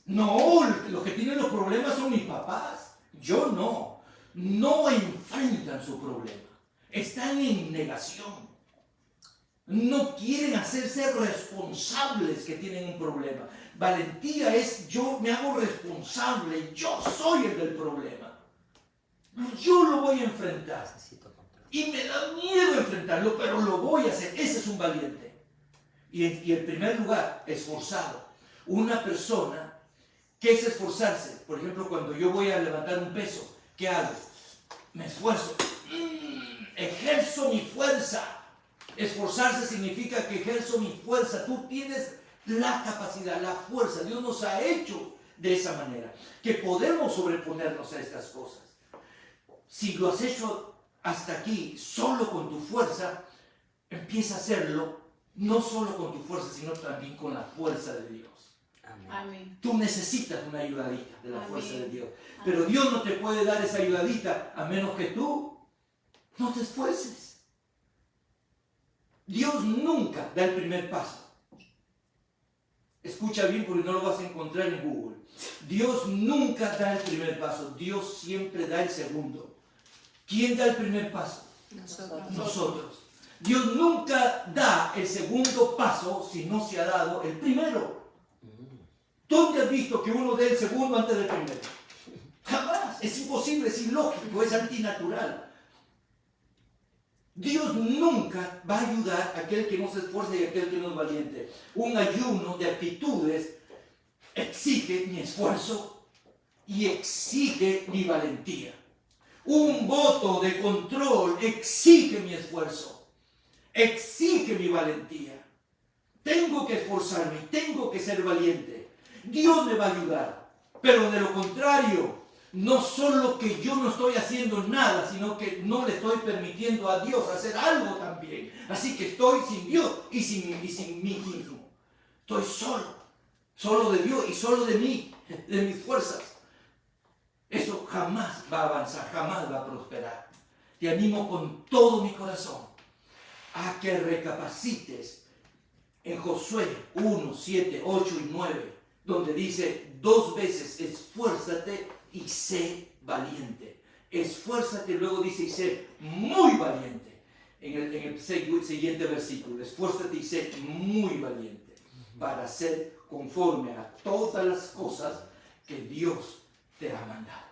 No, los que tienen los problemas son mis papás. Yo no. No enfrentan su problema. Están en negación. No quieren hacerse responsables que tienen un problema. Valentía es yo me hago responsable, yo soy el del problema. Yo lo voy a enfrentar. Necesito control. Y me da miedo enfrentarlo, pero lo voy a hacer. Ese es un valiente. Y en primer lugar, esforzado. Una persona, ¿qué es esforzarse? Por ejemplo, cuando yo voy a levantar un peso, ¿qué hago? Me esfuerzo. Ejerzo mi fuerza. Esforzarse significa que ejerzo mi fuerza. Tú tienes la capacidad, la fuerza. Dios nos ha hecho de esa manera, que podemos sobreponernos a estas cosas. Si lo has hecho hasta aquí solo con tu fuerza, empieza a hacerlo no solo con tu fuerza, sino también con la fuerza de Dios. Amén. Amén. Tú necesitas una ayudadita de la Amén. fuerza de Dios. Pero Dios no te puede dar esa ayudadita a menos que tú no te esfuerces. Dios nunca da el primer paso. Escucha bien porque no lo vas a encontrar en Google. Dios nunca da el primer paso. Dios siempre da el segundo. ¿Quién da el primer paso? Nosotros. Dios nunca da el segundo paso si no se ha dado el primero. ¿Dónde has visto que uno dé el segundo antes del primero? Jamás. Es imposible, es ilógico, es antinatural. Dios nunca va a ayudar a aquel que no se esfuerza y a aquel que no es valiente. Un ayuno de actitudes exige mi esfuerzo y exige mi valentía. Un voto de control exige mi esfuerzo, exige mi valentía. Tengo que esforzarme, tengo que ser valiente. Dios me va a ayudar, pero de lo contrario, no solo que yo no estoy haciendo nada, sino que no le estoy permitiendo a Dios hacer algo también. Así que estoy sin Dios y sin mí mismo. Estoy solo de Dios y solo de mí, de mis fuerzas. Eso jamás va a avanzar, jamás va a prosperar. Te animo con todo mi corazón a que recapacites en Josué 1, 7, 8 y 9, donde dice 2 veces esfuérzate y sé valiente. Esfuérzate, luego dice y sé muy valiente. En el siguiente versículo, esfuérzate y sé muy valiente para ser conforme a todas las cosas que Dios te ha mandado.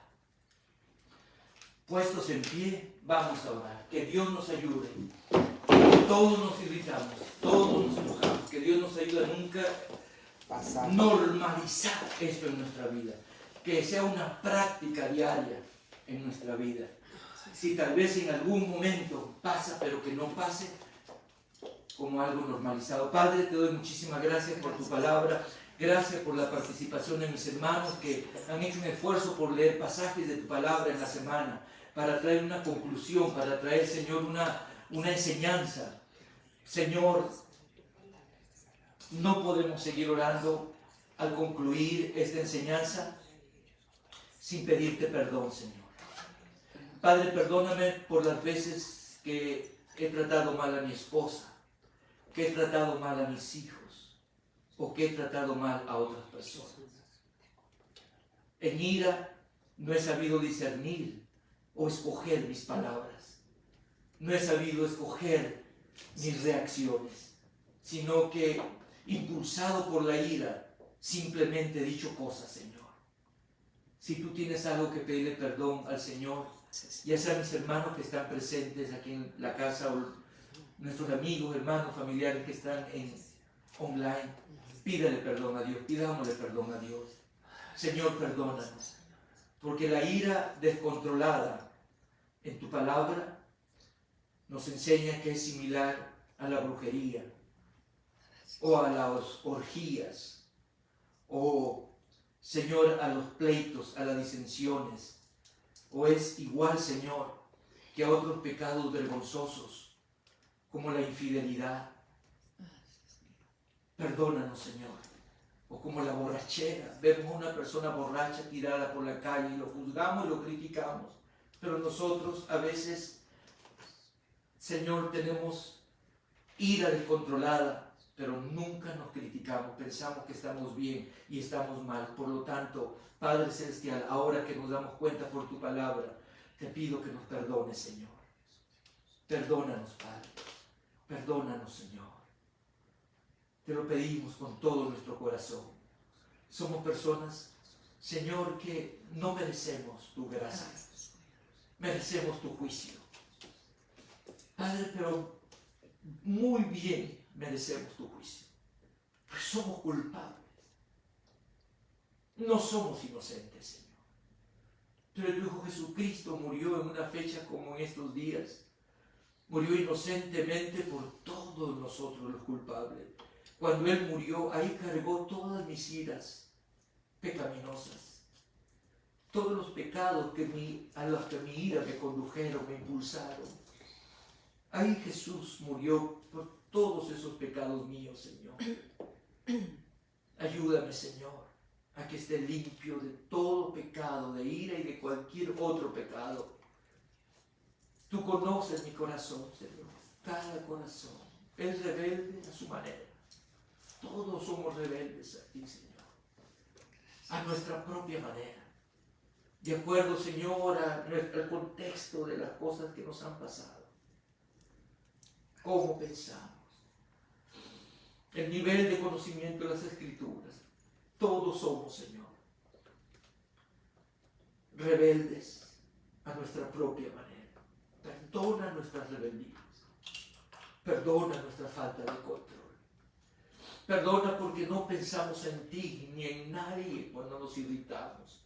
Puestos en pie, vamos a orar. Que Dios nos ayude. Todos nos irritamos, todos nos enojamos. Que Dios nos ayude a nunca Pasar. normalizar esto en nuestra vida. Que sea una práctica diaria en nuestra vida. Si tal vez en algún momento pasa, pero que no pase como algo normalizado. Padre, te doy muchísimas gracias por tu palabra. Gracias por la participación de mis hermanos que han hecho un esfuerzo por leer pasajes de tu palabra en la semana para traer una conclusión, para traer, Señor, una enseñanza. Señor, no podemos seguir orando al concluir esta enseñanza sin pedirte perdón, Señor. Padre, perdóname por las veces que he tratado mal a mi esposa, que he tratado mal a mis hijos o que he tratado mal a otras personas. En ira no he sabido discernir o escoger mis palabras. No he sabido escoger mis reacciones, sino que impulsado por la ira, simplemente he dicho cosas, Señor. Si tú tienes algo que pedirle perdón al Señor, ya sea mis hermanos que están presentes aquí en la casa o nuestros amigos, hermanos, familiares que están online, pídale perdón a Dios, pidámosle perdón a Dios. Señor, perdónanos, porque la ira descontrolada en tu palabra nos enseña que es similar a la brujería o a las orgías o, Señor, a los pleitos, a las disensiones, o es igual, Señor, que a otros pecados vergonzosos como la infidelidad. Perdónanos, Señor. O como la borrachera. Vemos a una persona borracha tirada por la calle y lo juzgamos y lo criticamos. Pero nosotros a veces, Señor, tenemos ira descontrolada, pero nunca nos criticamos. Pensamos que estamos bien y estamos mal. Por lo tanto, Padre Celestial, ahora que nos damos cuenta por tu palabra, te pido que nos perdones, Señor. Perdónanos, Padre. Perdónanos, Señor. Te lo pedimos con todo nuestro corazón. Somos personas, Señor, que no merecemos tu gracia. Merecemos tu juicio. Padre, pero muy bien merecemos tu juicio. Pues somos culpables. No somos inocentes, Señor. Pero tu Hijo Jesucristo murió en una fecha como en estos días. Murió inocentemente por todos nosotros los culpables. Cuando Él murió, ahí cargó todas mis iras pecaminosas. Todos los pecados a los que mi ira me condujeron, me impulsaron. Ahí Jesús murió por todos esos pecados míos, Señor. Ayúdame, Señor, a que esté limpio de todo pecado, de ira y de cualquier otro pecado. Tú conoces mi corazón, Señor, cada corazón. Es rebelde a su manera. Todos somos rebeldes a ti, Señor, a nuestra propia manera. De acuerdo, Señor, al contexto de las cosas que nos han pasado. ¿Cómo pensamos? El nivel de conocimiento de las Escrituras. Todos somos, Señor, rebeldes a nuestra propia manera. Perdona nuestras rebeldías. Perdona nuestra falta de control. Perdona porque no pensamos en ti ni en nadie cuando nos irritamos.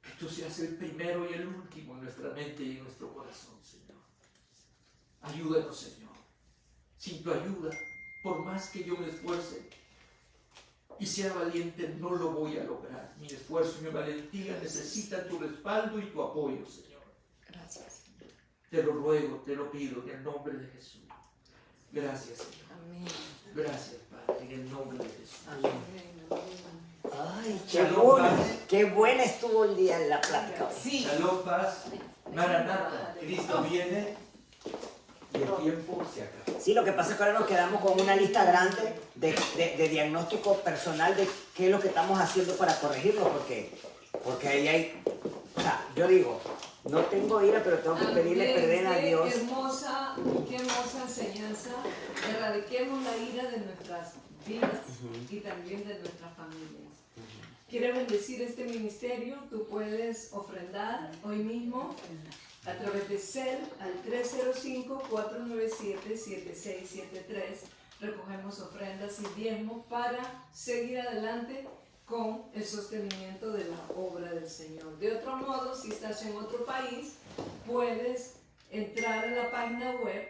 Que tú seas el primero y el último en nuestra mente y en nuestro corazón, Señor. Ayúdanos, Señor. Sin tu ayuda, por más que yo me esfuerce y sea valiente, no lo voy a lograr. Mi esfuerzo y mi valentía necesitan tu respaldo y tu apoyo, Señor. Gracias, Señor. Te lo ruego, te lo pido en el nombre de Jesús. Gracias, Señor. Amén. Gracias, Padre, en el nombre de Jesús. Amén. Ay, Shalom, paz. qué buena estuvo el día en la plática. Sí. Shalom, paz. Maranata. Cristo viene y el tiempo se acaba. Sí, lo que pasa es que ahora nos quedamos con una lista grande de diagnóstico personal de qué es lo que estamos haciendo para corregirlo, porque ahí hay, o sea, yo digo, no tengo ira, pero tengo que pedirle perdón a Dios. Qué hermosa enseñanza. Erradiquemos la ira de nuestras vidas y también de nuestras familias. Quiero bendecir este ministerio. Tú puedes ofrendar hoy mismo a través de CEL al 305-497-7673. Recogemos ofrendas y diezmos para seguir adelante con el sostenimiento de la obra del Señor. De otro modo, si estás en otro país, puedes entrar a la página web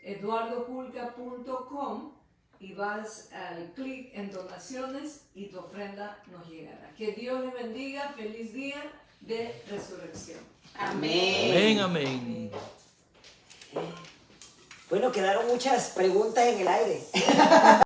eduardojulca.com y vas al clic en donaciones y tu ofrenda nos llegará. Que Dios les bendiga. Feliz día de resurrección. Amén. Amén, amén. Bueno, quedaron muchas preguntas en el aire.